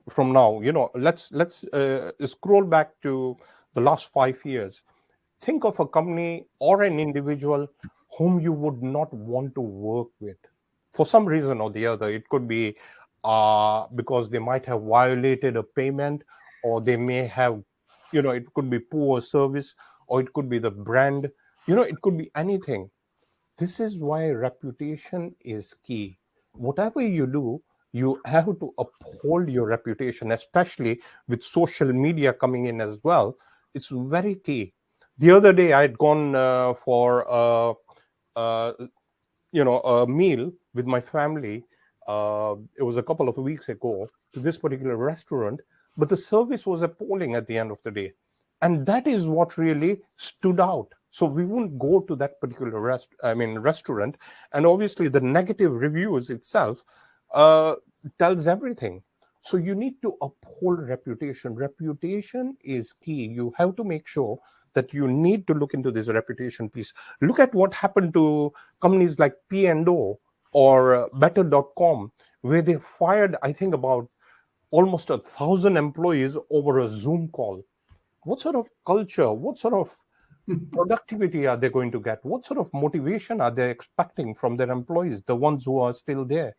from now. Let's scroll back to the last 5 years. Think of a company or an individual whom you would not want to work with for some reason or the other. It could be because they might have violated a payment, or they may have, it could be poor service, or it could be the brand, it could be anything. This is why reputation is key. Whatever you do, you have to uphold your reputation, especially with social media coming in as well. It's very key. The other day, I had gone for a meal with my family. It was a couple of weeks ago, to this particular restaurant, but the service was appalling at the end of the day. And that is what really stood out. So we won't go to that particular restaurant. And obviously the negative reviews itself tells everything. So you need to uphold reputation. Reputation is key. You have to make sure that you need to look into this reputation piece. Look at what happened to companies like P&O or Better.com, where they fired, I think, about almost 1,000 employees over a Zoom call. What sort of culture, what sort of productivity are they going to get? What sort of motivation are they expecting from their employees, the ones who are still there?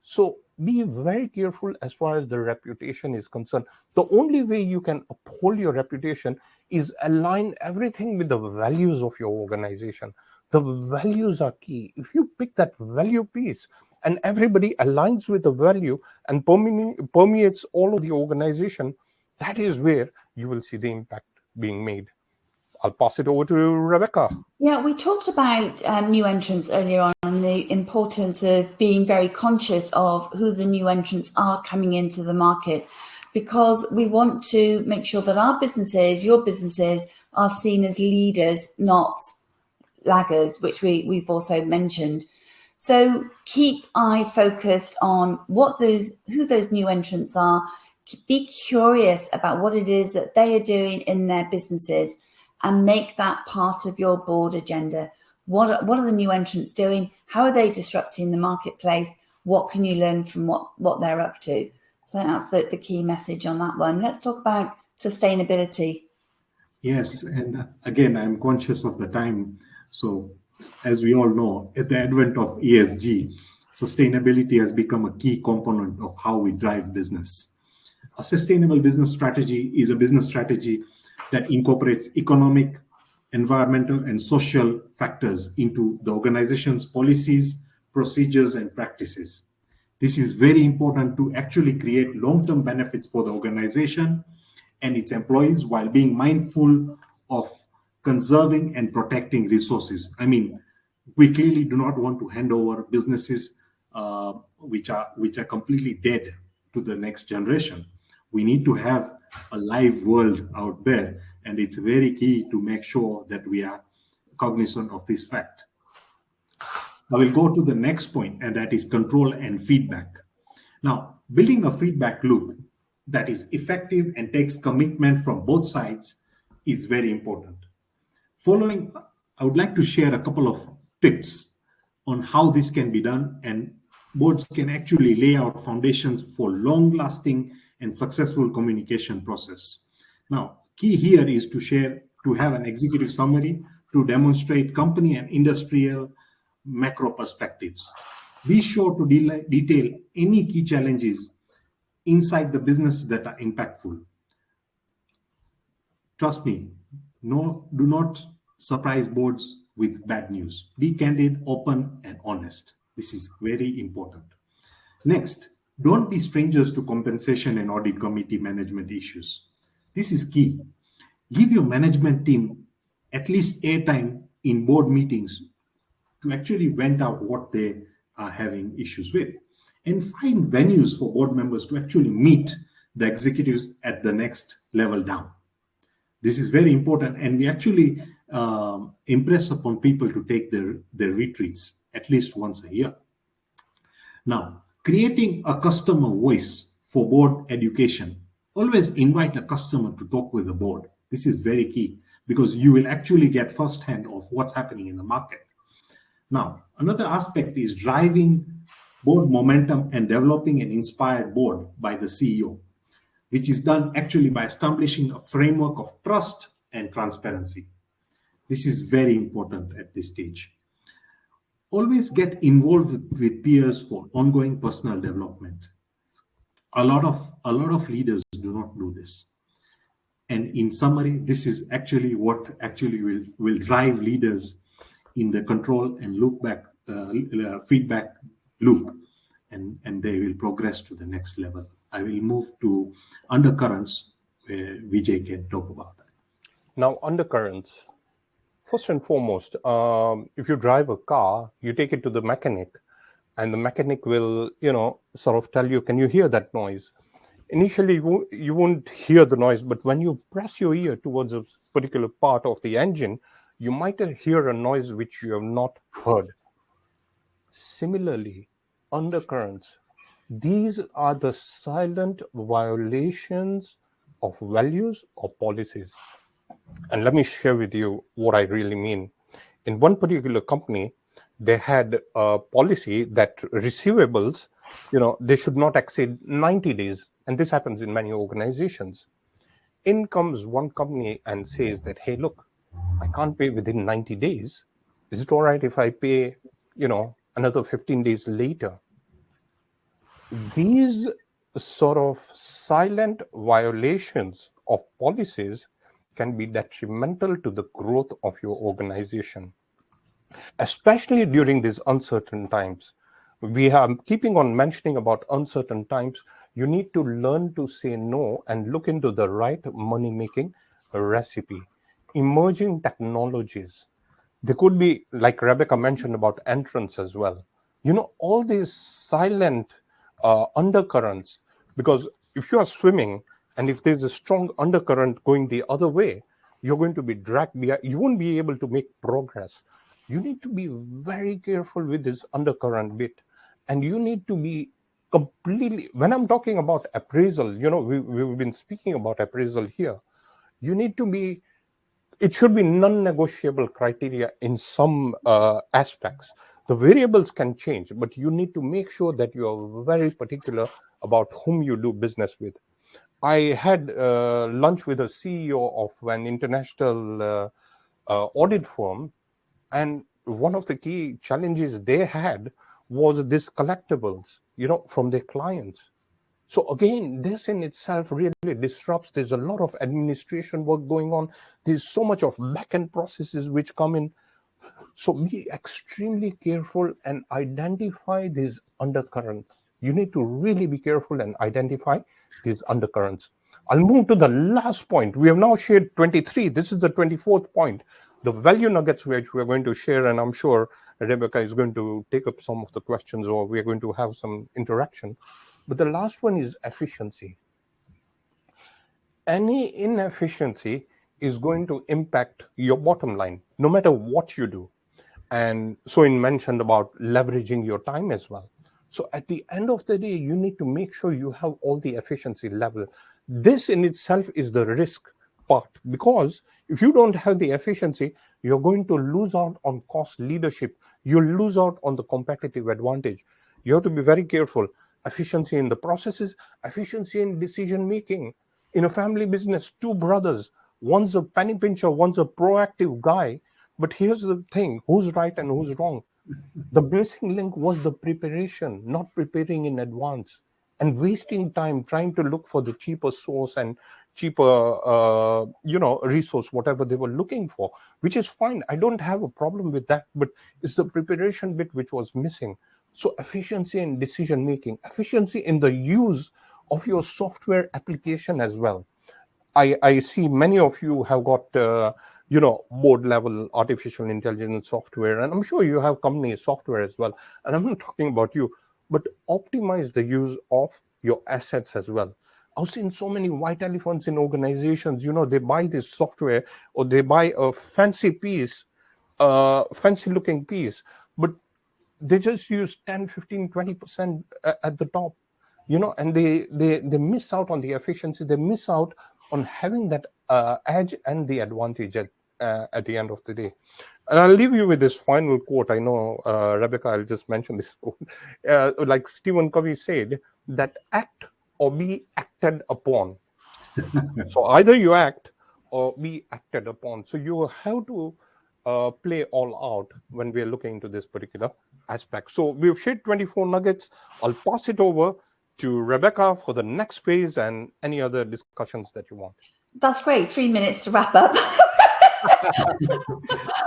So be very careful as far as the reputation is concerned. The only way you can uphold your reputation is align everything with the values of your organization. The values are key. If you pick that value piece and everybody aligns with the value and permeates all of the organization, that is where you will see the impact being made. I'll pass it over to Rebecca. Yeah, we talked about new entrants earlier on, and the importance of being very conscious of who the new entrants are coming into the market, because we want to make sure that our businesses, your businesses, are seen as leaders, not laggers, which we've also mentioned. So keep eye focused on who those new entrants are. Be curious about what it is that they are doing in their businesses, and make that part of your board agenda. What are the new entrants doing? How are they disrupting the marketplace? What can you learn from what they're up to? So that's the key message on that one. Let's talk about sustainability. Yes, and again, I'm conscious of the time. So as we all know, at the advent of ESG, sustainability has become a key component of how we drive business. A sustainable business strategy is a business strategy that incorporates economic, environmental, and social factors into the organization's policies, procedures, and practices. This is very important to actually create long-term benefits for the organization and its employees, while being mindful of conserving and protecting resources. I mean, we clearly do not want to hand over businesses which are completely dead to the next generation. We need to have a live world out there, and it's very key to make sure that we are cognizant of this fact. I will go to the next point, and that is control and feedback. Now, building a feedback loop that is effective and takes commitment from both sides is very important. I would like to share a couple of tips on how this can be done, and boards can actually lay out foundations for long-lasting and successful communication process. Now, key here is to have an executive summary to demonstrate company and industrial macro perspectives. Be sure to detail any key challenges inside the business that are impactful. Trust me, no, do not surprise boards with bad news. Be candid, open, and honest. This is very important. Next, don't be strangers to compensation and audit committee management issues. This is key. Give your management team at least airtime in board meetings to actually vent out what they are having issues with, and find venues for board members to actually meet the executives at the next level down. This is very important, and we actually impress upon people to take their retreats at least once a year. Now, creating a customer voice for board education. Always invite a customer to talk with the board. This is very key because you will actually get firsthand of what's happening in the market. Now, another aspect is driving board momentum and developing an inspired board by the CEO, which is done actually by establishing a framework of trust and transparency. This is very important at this stage. Always get involved with peers for ongoing personal development. A lot of leaders do not do this. And in summary, this is actually what actually will drive leaders in the control and look back feedback loop, and they will progress to the next level. I will move to undercurrents, where Vijay can talk about that. Now, undercurrents. First and foremost, if you drive a car, you take it to the mechanic, and the mechanic will, sort of tell you, can you hear that noise? Initially, you won't hear the noise, but when you press your ear towards a particular part of the engine, you might hear a noise which you have not heard. Similarly, undercurrents. These are the silent violations of values or policies. And let me share with you what I really mean. In one particular company, they had a policy that receivables, they should not exceed 90 days. And this happens in many organizations. In comes one company and says that, hey, look, I can't pay within 90 days. Is it all right if I pay, another 15 days later? These sort of silent violations of policies can be detrimental to the growth of your organization, especially during these uncertain times. We are keeping on mentioning about uncertain times. You need to learn to say no and look into the right money-making recipe. Emerging technologies. There could be, like Rebecca mentioned, about entrance as well. All these silent undercurrents, because if you are swimming and if there's a strong undercurrent going the other way, you're going to be dragged behind. You won't be able to make progress. You need to be very careful with this undercurrent bit. And you need to be completely, when I'm talking about appraisal, we've been speaking about appraisal here. You need to be, it should be non-negotiable criteria in some aspects. The variables can change, but you need to make sure that you are very particular about whom you do business with. I had lunch with a CEO of an international audit firm, and one of the key challenges they had was this collectibles, from their clients. So again, this in itself really disrupts. There's a lot of administration work going on. There's so much of back-end processes which come in. So be extremely careful and identify these undercurrents. You need to really be careful and identify these undercurrents. I'll move to the last point. We have now shared 23. This is the 24th point. The value nuggets which we're going to share, and I'm sure Rebecca is going to take up some of the questions, or we're going to have some interaction. But the last one is efficiency. Any inefficiency is going to impact your bottom line, no matter what you do. And so in mentioned about leveraging your time as well. So at the end of the day, you need to make sure you have all the efficiency level. This in itself is the risk part, because if you don't have the efficiency, you're going to lose out on cost leadership. You'll lose out on the competitive advantage. You have to be very careful. Efficiency in the processes, efficiency in decision making. In a family business, two brothers, one's a penny pincher, one's a proactive guy. But here's the thing, who's right and who's wrong? The missing link was the preparation, not preparing in advance and wasting time trying to look for the cheaper source and cheaper, resource, whatever they were looking for, which is fine. I don't have a problem with that, but it's the preparation bit which was missing. So efficiency in decision making, efficiency in the use of your software application as well. I see many of you have got board level artificial intelligence software, and I'm sure you have company software as well. And I'm not talking about you, but optimize the use of your assets as well. I've seen so many white elephants in organizations. They buy this software or they buy a fancy piece, fancy looking piece, but they just use 10, 15, 20% at the top, and they miss out on the efficiency. They miss out on having that edge and the advantage at the end of the day. And I'll leave you with this final quote. I know, Rebecca, I'll just mention this quote. Like Stephen Covey said, that act or be acted upon. So either you act or be acted upon. So you have to play all out when we're looking into this particular aspect. So we've shared 24 nuggets. I'll pass it over to Rebecca for the next phase and any other discussions that you want. That's great. 3 minutes to wrap up.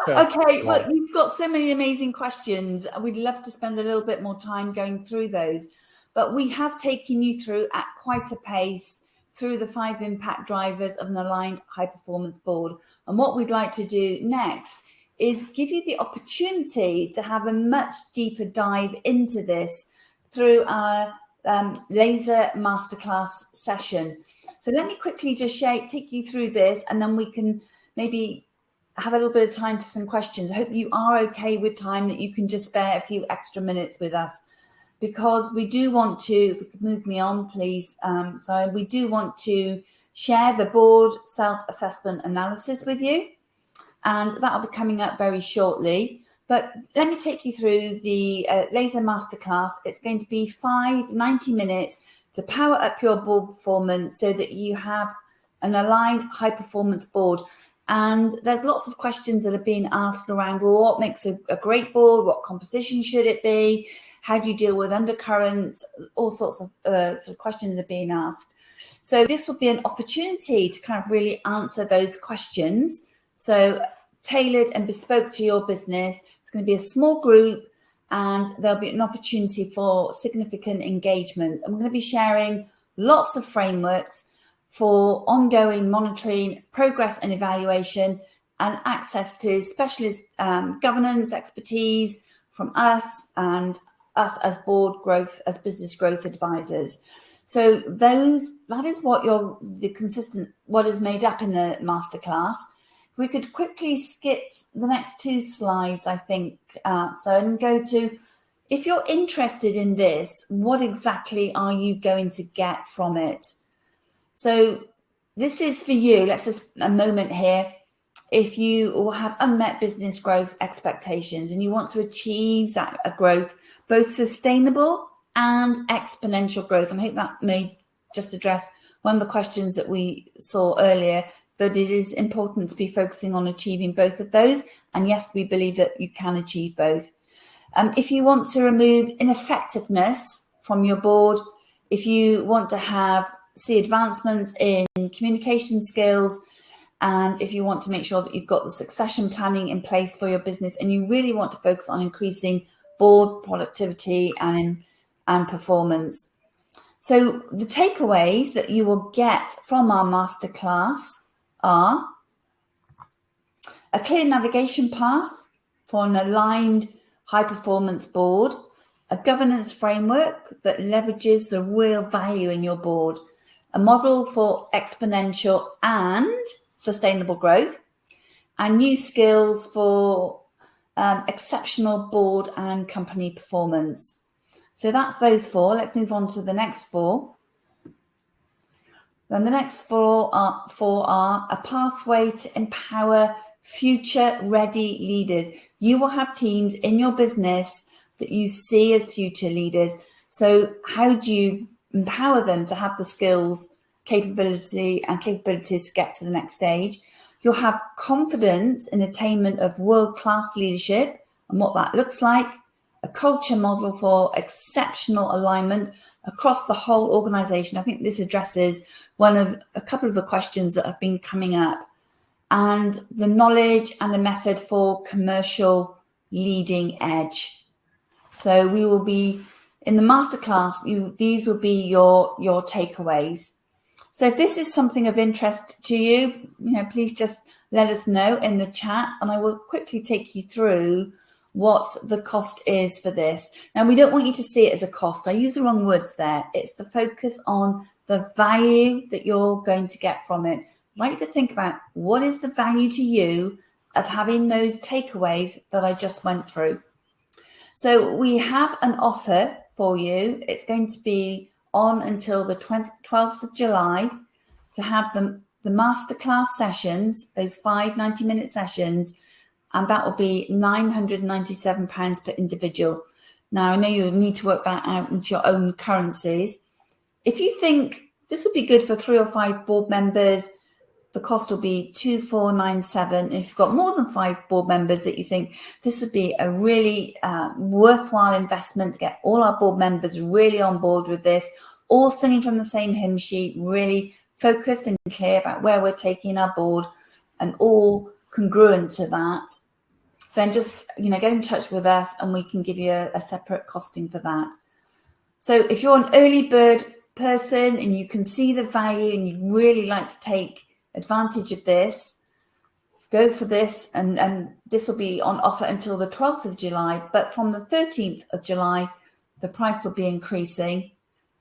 Okay, Wow. look, you've got so many amazing questions. We'd love to spend a little bit more time going through those, but we have taken you through at quite a pace through the 5 impact drivers of an aligned high performance board. And what we'd like to do next is give you the opportunity to have a much deeper dive into this through our L.A.S.E.R masterclass session. So let me quickly just take you through this, and then we can maybe have a little bit of time for some questions. I hope you are okay with time, that you can just spare a few extra minutes with us, because we do want to, if you could move me on, please. So we do want to share the board self-assessment analysis with you, and that'll be coming up very shortly. But let me take you through the L.A.S.E.R masterclass. It's going to be 90 minutes to power up your board performance so that you have an aligned high performance board. And there's lots of questions that are being asked around, well, what makes a great board? What composition should it be? How do you deal with undercurrents? All sorts of sort of questions are being asked. So this will be an opportunity to kind of really answer those questions. So tailored and bespoke to your business. It's going to be a small group, and there'll be an opportunity for significant engagement. And we're going to be sharing lots of frameworks for ongoing monitoring, progress and evaluation, and access to specialist governance expertise from us and us as board growth, as business growth advisors. So that is what what is made up in the masterclass. We could quickly skip the next 2 slides, I think, and go to, if you're interested in this, what exactly are you going to get from it? So this is for you. Let's just a moment here. If you have unmet business growth expectations and you want to achieve that growth, both sustainable and exponential growth, and I hope that may just address one of the questions that we saw earlier, that it is important to be focusing on achieving both of those. And yes, we believe that you can achieve both. If you want to remove ineffectiveness from your board, if you want to see advancements in communication skills, and if you want to make sure that you've got the succession planning in place for your business, and you really want to focus on increasing board productivity and performance. So the takeaways that you will get from our masterclass are a clear navigation path for an aligned high performance board, a governance framework that leverages the real value in your board, a model for exponential and sustainable growth, and new skills for exceptional board and company performance. So that's those 4. Let's move on to the next 4. Then the next 4 are a pathway to empower future-ready leaders. You will have teams in your business that you see as future leaders. So how do you empower them to have the skills, capabilities to get to the next stage? You'll have confidence in attainment of world-class leadership and what that looks like, a culture model for exceptional alignment across the whole organization. I think this addresses a couple of the questions that have been coming up, and the knowledge and the method for commercial leading edge. So we will be in the masterclass, these will be your takeaways. So if this is something of interest to you, please just let us know in the chat, and I will quickly take you through what the cost is for this. Now, we don't want you to see it as a cost. I use the wrong words there. It's the focus on the value that you're going to get from it. I'd like you to think about what is the value to you of having those takeaways that I just went through. So we have an offer for you. It's going to be on until the 12th of July to have the masterclass sessions, those 5 90-minute sessions, and that will be £997 per individual. Now, I know you'll need to work that out into your own currencies. If you think this would be good for 3 or 5 board members, the cost will be £2,497. And if you've got more than 5 board members that you think this would be a really worthwhile investment to get all our board members really on board with this, all singing from the same hymn sheet, really focused and clear about where we're taking our board and all congruent to that, then just get in touch with us and we can give you a separate costing for that. So if you're an early bird person and you can see the value and you'd really like to take advantage of this, go for this, and this will be on offer until the 12th of July, but from the 13th of July the price will be increasing,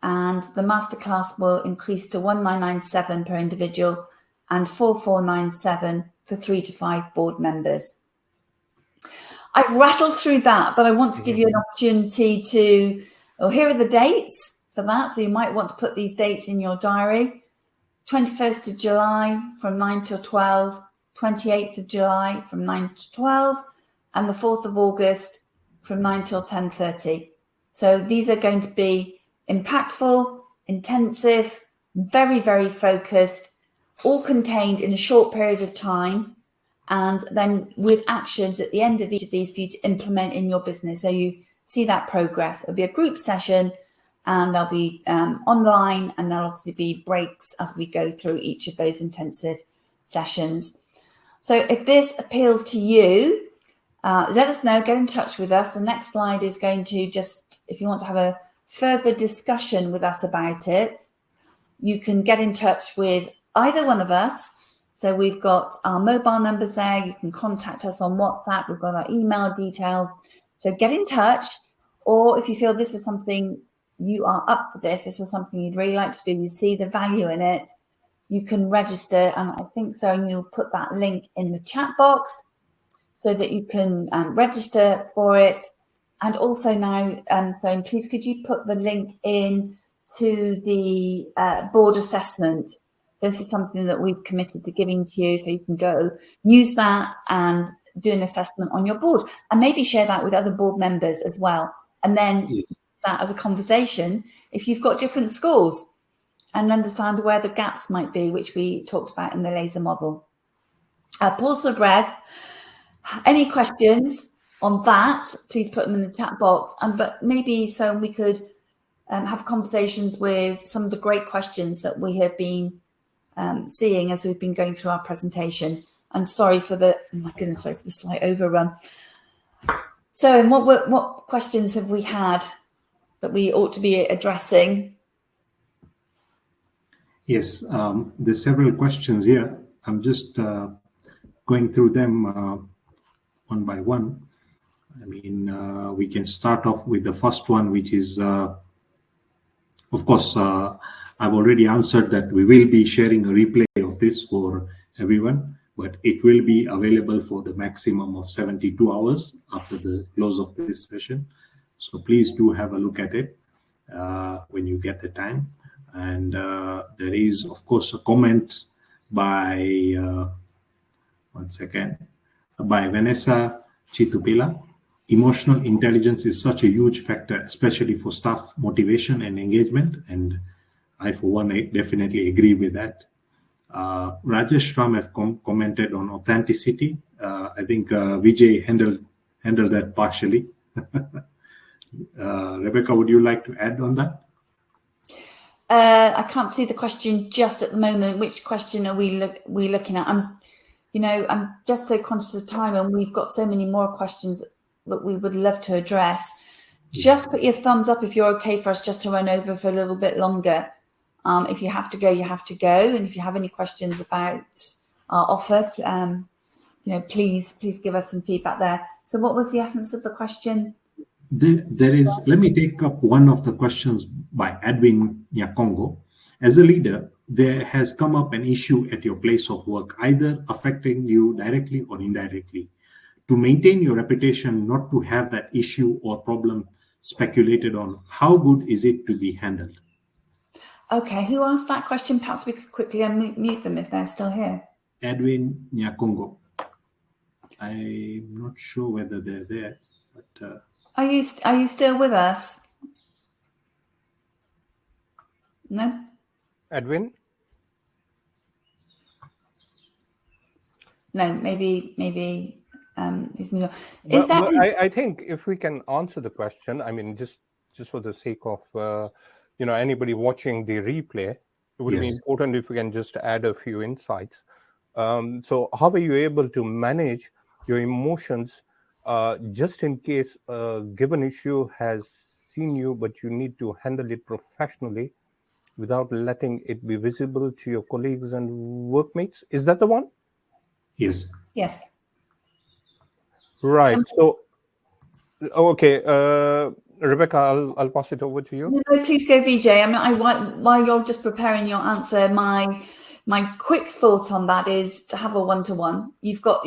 and the masterclass will increase to £1,997 per individual and £4,497 for 3 to 5 board members. I've rattled through that, but I want to give you an opportunity to, here are the dates for that. So you might want to put these dates in your diary. 21st of July from 9 till 12, 28th of July from 9 to 12, and the 4th of August from 9 till 10:30. So these are going to be impactful, intensive, very, very focused, all contained in a short period of time, and then with actions at the end of each of these for you to implement in your business. So you see that progress. It'll be a group session, and they'll be online, and there'll obviously be breaks as we go through each of those intensive sessions. So if this appeals to you, let us know, get in touch with us. The next slide is going to just, if you want to have a further discussion with us about it, you can get in touch with either one of us. So we've got our mobile numbers there. You can contact us on WhatsApp. We've got our email details. So get in touch. Or if you feel this is something you are up for, this is something you'd really like to do, you see the value in it, you can register. And I think so, and you'll put that link in the chat box so that you can register for it. And also now, so please could you put the link in to the board assessment. So this is something that we've committed to giving to you, so you can go use that and do an assessment on your board, and maybe share that with other board members as well. And then that as a conversation, if you've got different scores, and understand where the gaps might be, which we talked about in the L.A.S.E.R model. Pause for breath. Any questions on that, please put them in the chat box. But maybe so we could have conversations with some of the great questions that we have been seeing as we've been going through our presentation. I'm sorry for the, oh my goodness, sorry for the slight overrun. So, and what questions have we had that we ought to be addressing? Yes, there's several questions here. I'm just going through them one by one. I mean, we can start off with the first one, which is, of course, I've already answered that we will be sharing a replay of this for everyone, but it will be available for the maximum of 72 hours after the close of this session. So please do have a look at it when you get the time. And there is, of course, a comment by, one second, by Vanessa Chitupila. Emotional intelligence is such a huge factor, especially for staff motivation and engagement. And I, for one, definitely agree with that. Rajesh Ram have commented on authenticity. I think Vijay handle that partially. Rebecca, would you like to add on that? I can't see the question just at the moment. Which question are we looking at? I'm just so conscious of time, and we've got so many more questions that we would love to address. Just put your thumbs up if you're okay for us just to run over for a little bit longer. If you have to go, you have to go. And if you have any questions about our offer, please give us some feedback there. So what was the essence of the question? There is, let me take up one of the questions by Edwin Nyakongo. As a leader, there has come up an issue at your place of work, either affecting you directly or indirectly. To maintain your reputation, not to have that issue or problem speculated on, how good is it to be handled? Okay, who asked that question? Perhaps we could quickly unmute them if they're still here. Edwin Nyakongo. I'm not sure whether they're there, but are you still with us? No. Edwin? No, maybe he's moved on. I think if we can answer the question, I mean, just for the sake of anybody watching the replay, it would be important if we can just add a few insights. So how are you able to manage your emotions just in case a given issue has seen you, but you need to handle it professionally without letting it be visible to your colleagues and workmates? Is that the one? Yes. Yes. Right. So, okay, Rebecca, I'll pass it over to you. No, please go, Vijay. While you're just preparing your answer, my quick thought on that is to have a one-to-one. You've got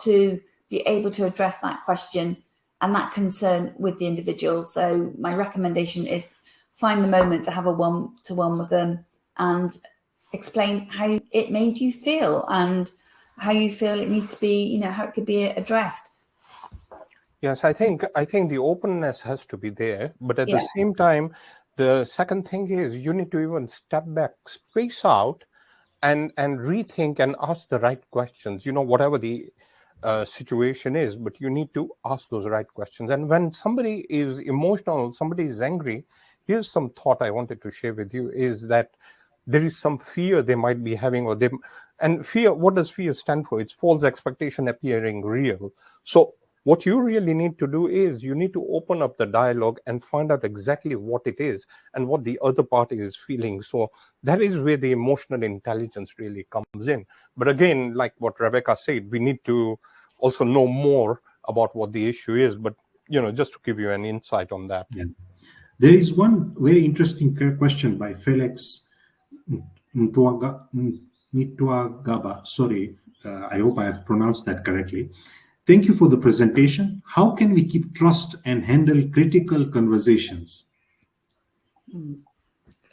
to be able to address that question and that concern with the individual. So my recommendation is find the moment to have a one-to-one with them and explain how it made you feel and how you feel it needs to be, how it could be addressed. Yes, I think the openness has to be there, but at the same time, the second thing is you need to even step back, space out, and rethink and ask the right questions. Whatever the situation is, but you need to ask those right questions. And when somebody is emotional, somebody is angry, here's some thought I wanted to share with you: is that there is some fear they might be having, and fear. What does fear stand for? It's false expectation appearing real. So what you really need to do is you need to open up the dialogue and find out exactly what it is and what the other party is feeling. So that is where the emotional intelligence really comes in. But again, like what Rebecca said, we need to also know more about what the issue is. But, just to give you an insight on that. Yeah. There is one very interesting question by Felix Nituagaba. Sorry, I hope I have pronounced that correctly. Thank you for the presentation. How can we keep trust and handle critical conversations?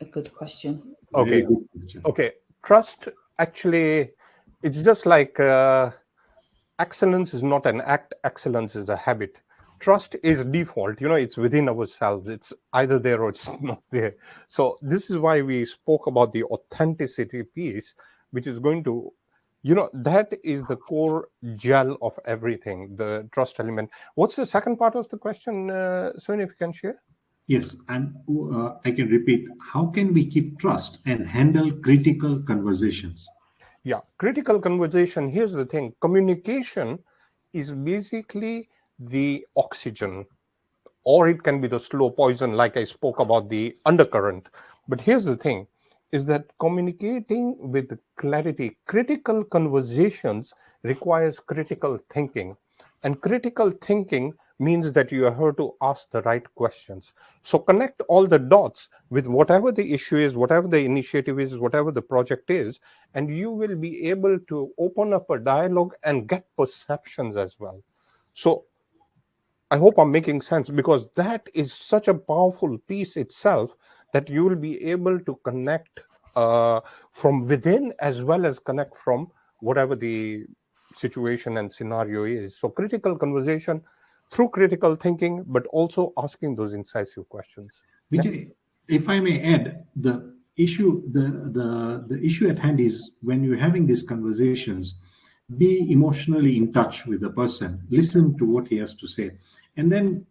A good question. Okay. Good question. Okay. Trust, actually, it's just like excellence is not an act. Excellence is a habit. Trust is default. It's within ourselves. It's either there or it's not there. So this is why we spoke about the authenticity piece, which is going to, that is the core gel of everything, the trust element. What's the second part of the question, Sonia, if you can share? Yes, and I can repeat. How can we keep trust and handle critical conversations? Yeah, critical conversation. Here's the thing. Communication is basically the oxygen, or it can be the slow poison, like I spoke about the undercurrent. But here's the thing, is that communicating with clarity, critical conversations requires critical thinking. And critical thinking means that you are here to ask the right questions. So connect all the dots with whatever the issue is, whatever the initiative is, whatever the project is, and you will be able to open up a dialogue and get perceptions as well. So I hope I'm making sense, because that is such a powerful piece itself, that you will be able to connect from within as well as connect from whatever the situation and scenario is. So critical conversation through critical thinking, but also asking those incisive questions. Vijay, if I may add, the issue at hand is when you're having these conversations, be emotionally in touch with the person, listen to what he has to say, and then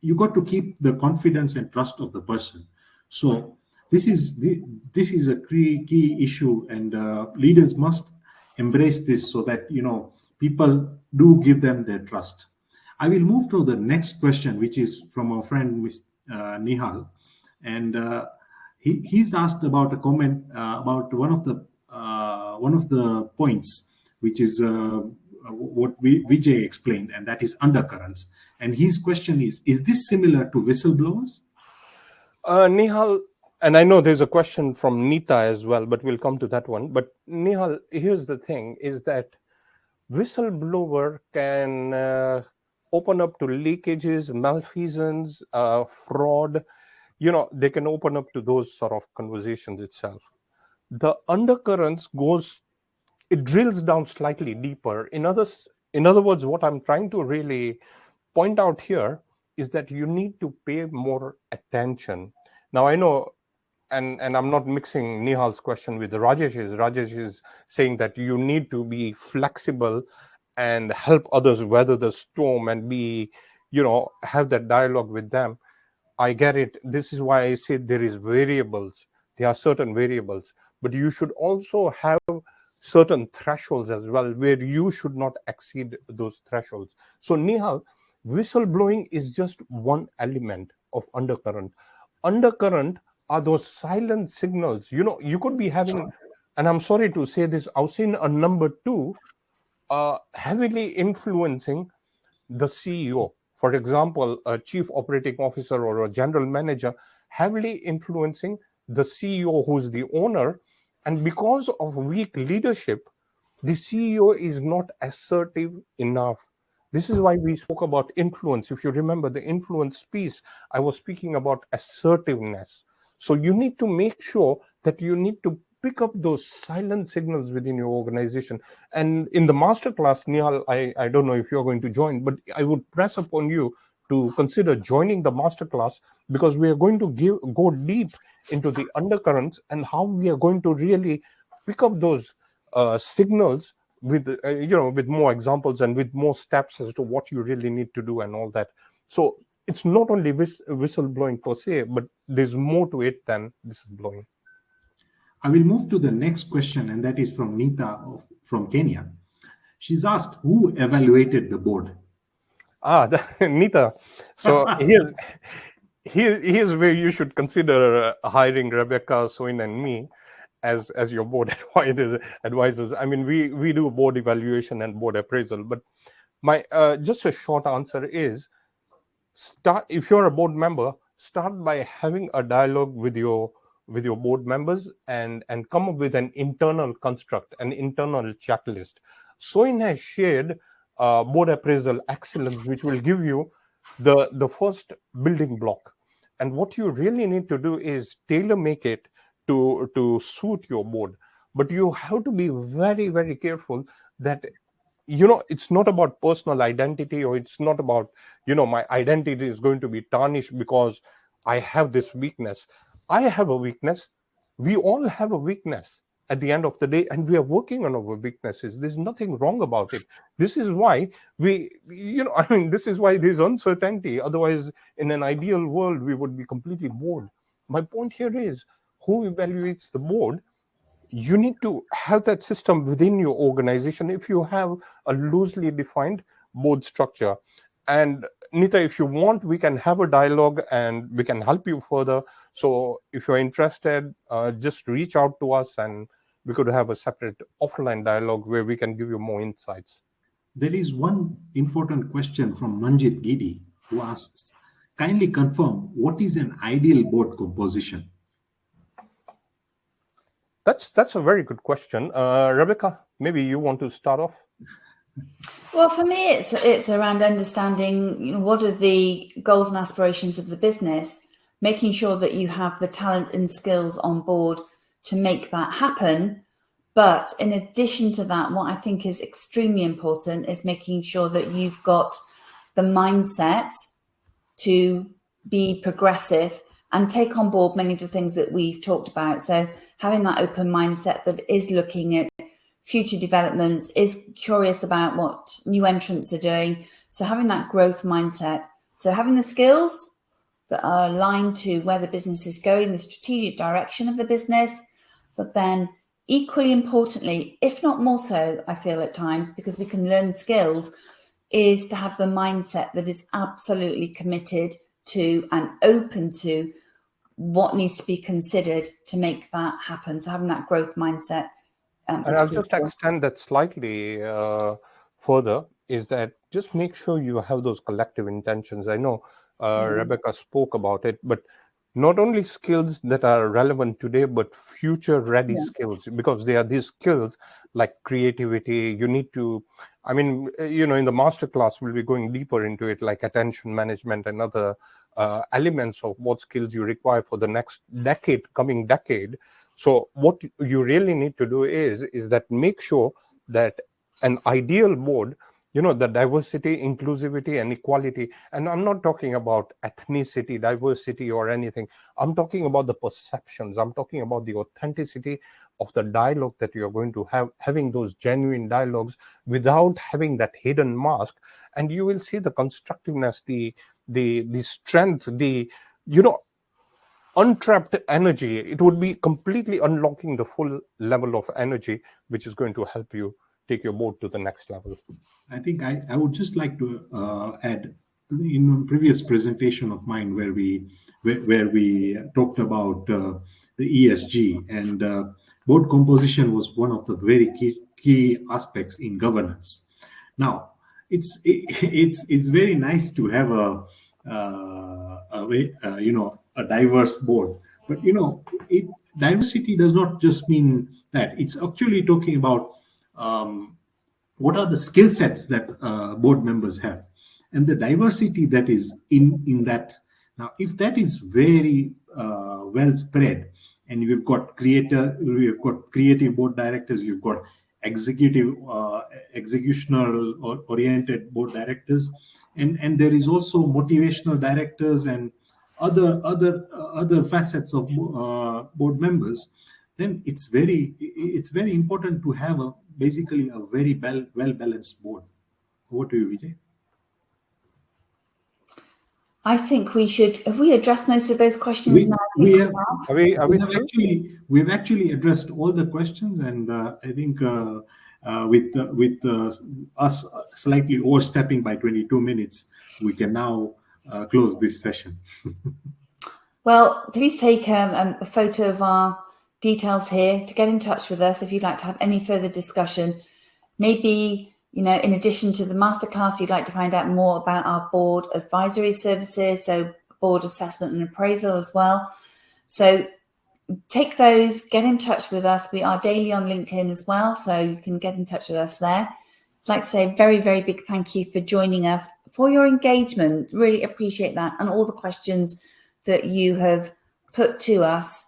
you got to keep the confidence and trust of the person. So this is a key issue, and leaders must embrace this so that people do give them their trust. I will move to the next question, which is from our friend Miss Nihal, and he's asked about a comment about one of the points, which is what Vijay explained, and that is undercurrents. And his question is this similar to whistleblowers? Nihal, and I know there's a question from Nita as well, but we'll come to that one. But Nihal, here's the thing, is that whistleblower can open up to leakages, malfeasance, fraud. They can open up to those sort of conversations itself. The undercurrents it drills down slightly deeper. In other words, what I'm trying to really point out here is that you need to pay more attention. Now, I know, and I'm not mixing Nihal's question with Rajesh's. Rajesh is saying that you need to be flexible and help others weather the storm and have that dialogue with them. I get it. This is why I say there is variables. There are certain variables, but you should also have certain thresholds as well, where you should not exceed those thresholds. So Nihal, whistleblowing is just one element of undercurrent. Undercurrent are those silent signals. You could be having, and I'm sorry to say this, I've seen a number two heavily influencing the CEO. For example, a chief operating officer or a general manager heavily influencing the CEO, who's the owner. And because of weak leadership, the CEO is not assertive enough. This is why we spoke about influence. If you remember the influence piece, I was speaking about assertiveness. So you need to make sure that you need to pick up those silent signals within your organization. And in the masterclass, Nihal, I don't know if you're going to join, but I would press upon you to consider joining the masterclass, because we are going to go deep into the undercurrents and how we are going to really pick up those signals with with more examples and with more steps as to what you really need to do and all that. So it's not only whistleblowing per se, but there's more to it than whistleblowing. I will move to the next question, and that is from Nita from Kenya. She's asked, who evaluated the board? Nita. So here's where you should consider hiring Rebecca, Soin, and me as your board advisors. I mean, we do board evaluation and board appraisal, but my just a short answer is, if you're a board member, start by having a dialogue with your board members and come up with an internal construct, an internal checklist. Soin has shared board appraisal excellence, which will give you the first building block. And what you really need to do is tailor make it to suit your board. But you have to be very, very careful that it's not about personal identity, or it's not about my identity is going to be tarnished because I have this weakness. I have a weakness. We all have a weakness at the end of the day, and we are working on our weaknesses. There's nothing wrong about it. This is why this is why there's uncertainty. Otherwise, in an ideal world, we would be completely bored. My point here is, who evaluates the board? You need to have that system within your organization if you have a loosely defined board structure. And Nita, if you want, we can have a dialogue and we can help you further. So if you're interested, just reach out to us and we could have a separate offline dialogue where we can give you more insights. There is one important question from Manjit Gidi, who asks, kindly confirm, what is an ideal board composition? That's a very good question. Rebecca, maybe you want to start off? Well, for me, it's around understanding, what are the goals and aspirations of the business, making sure that you have the talent and skills on board to make that happen. But in addition to that, what I think is extremely important is making sure that you've got the mindset to be progressive and take on board many of the things that we've talked about. So having that open mindset that is looking at future developments, is curious about what new entrants are doing. So having that growth mindset, so having the skills that are aligned to where the business is going, the strategic direction of the business, but then equally importantly, if not more so, I feel at times, because we can learn skills, is to have the mindset that is absolutely committed to and open to what needs to be considered to make that happen. So having that growth mindset. And I'll just extend that slightly further, is that just make sure you have those collective intentions. I know Rebecca spoke about it, but not only skills that are relevant today, but future ready skills, because they are these skills like creativity. You need to, I mean, in the masterclass, we'll be going deeper into it, like attention management and other elements of what skills you require for the next coming decade. So what you really need to do is that make sure that an ideal board, the diversity, inclusivity, and equality. And I'm not talking about ethnicity, diversity, or anything. I'm talking about the perceptions. I'm talking about the authenticity of the dialogue that you're going to have, having those genuine dialogues without having that hidden mask. And you will see the constructiveness, the strength, untrapped energy. It would be completely unlocking the full level of energy, which is going to help you take your board to the next level. I think I would just like to add, in a previous presentation of mine where we talked about the ESG, and board composition was one of the very key aspects in governance. Now, it's very nice to have a diverse board, but diversity does not just mean that. It's actually talking about what are the skill sets that board members have, and the diversity that is in that. Now, if that is very well spread, and we've got creative board directors, you've got executional or oriented board directors, and there is also motivational directors and other facets of board members, then it's very important to have basically a very well balanced board. Over to you, Vijay. I think we should. Have we addressed most of those questions now? We've actually addressed all the questions, and I think with us slightly overstepping by 22 minutes, we can now close this session. Well, please take a photo of our details here to get in touch with us if you'd like to have any further discussion. Maybe, in addition to the masterclass, you'd like to find out more about our board advisory services, so board assessment and appraisal as well. So take those, get in touch with us. We are daily on LinkedIn as well, so you can get in touch with us there. I'd like to say a very, very big thank you for joining us, for your engagement. Really appreciate that, and all the questions that you have put to us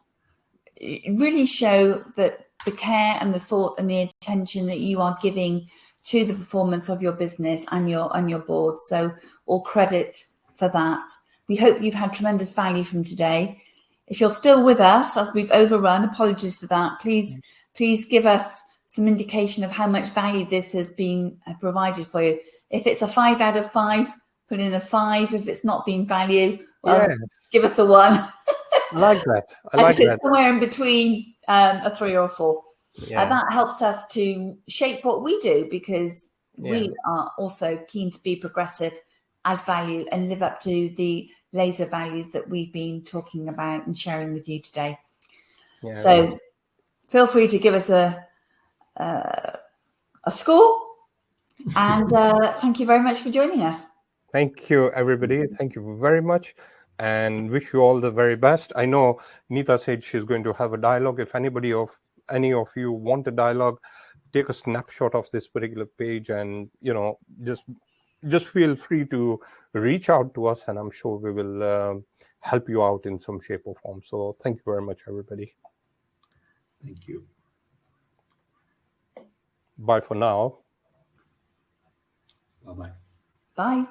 really show that the care and the thought and the attention that you are giving to the performance of your business and your board. So all credit for that. We hope you've had tremendous value from today. If you're still with us, as we've overrun, apologies for that. Please give us some indication of how much value this has been provided for you. If it's a 5 out of 5, put in a 5. If it's not been value, well, give us a 1. I like that. If it's somewhere in between, a 3 or a 4. Yeah. That helps us to shape what we do, because we are also keen to be progressive, add value, and live up to the laser values that we've been talking about and sharing with you today. Yeah. So feel free to give us a score, and thank you very much for joining us. Thank you, everybody. Thank you very much, and wish you all the very best. I know Neeta said she's going to have a dialogue. If any of you want a dialogue, take a snapshot of this particular page, and just feel free to reach out to us, and I'm sure we will help you out in some shape or form. So thank you very much, everybody. Thank you. Bye for now. Bye-bye. Bye.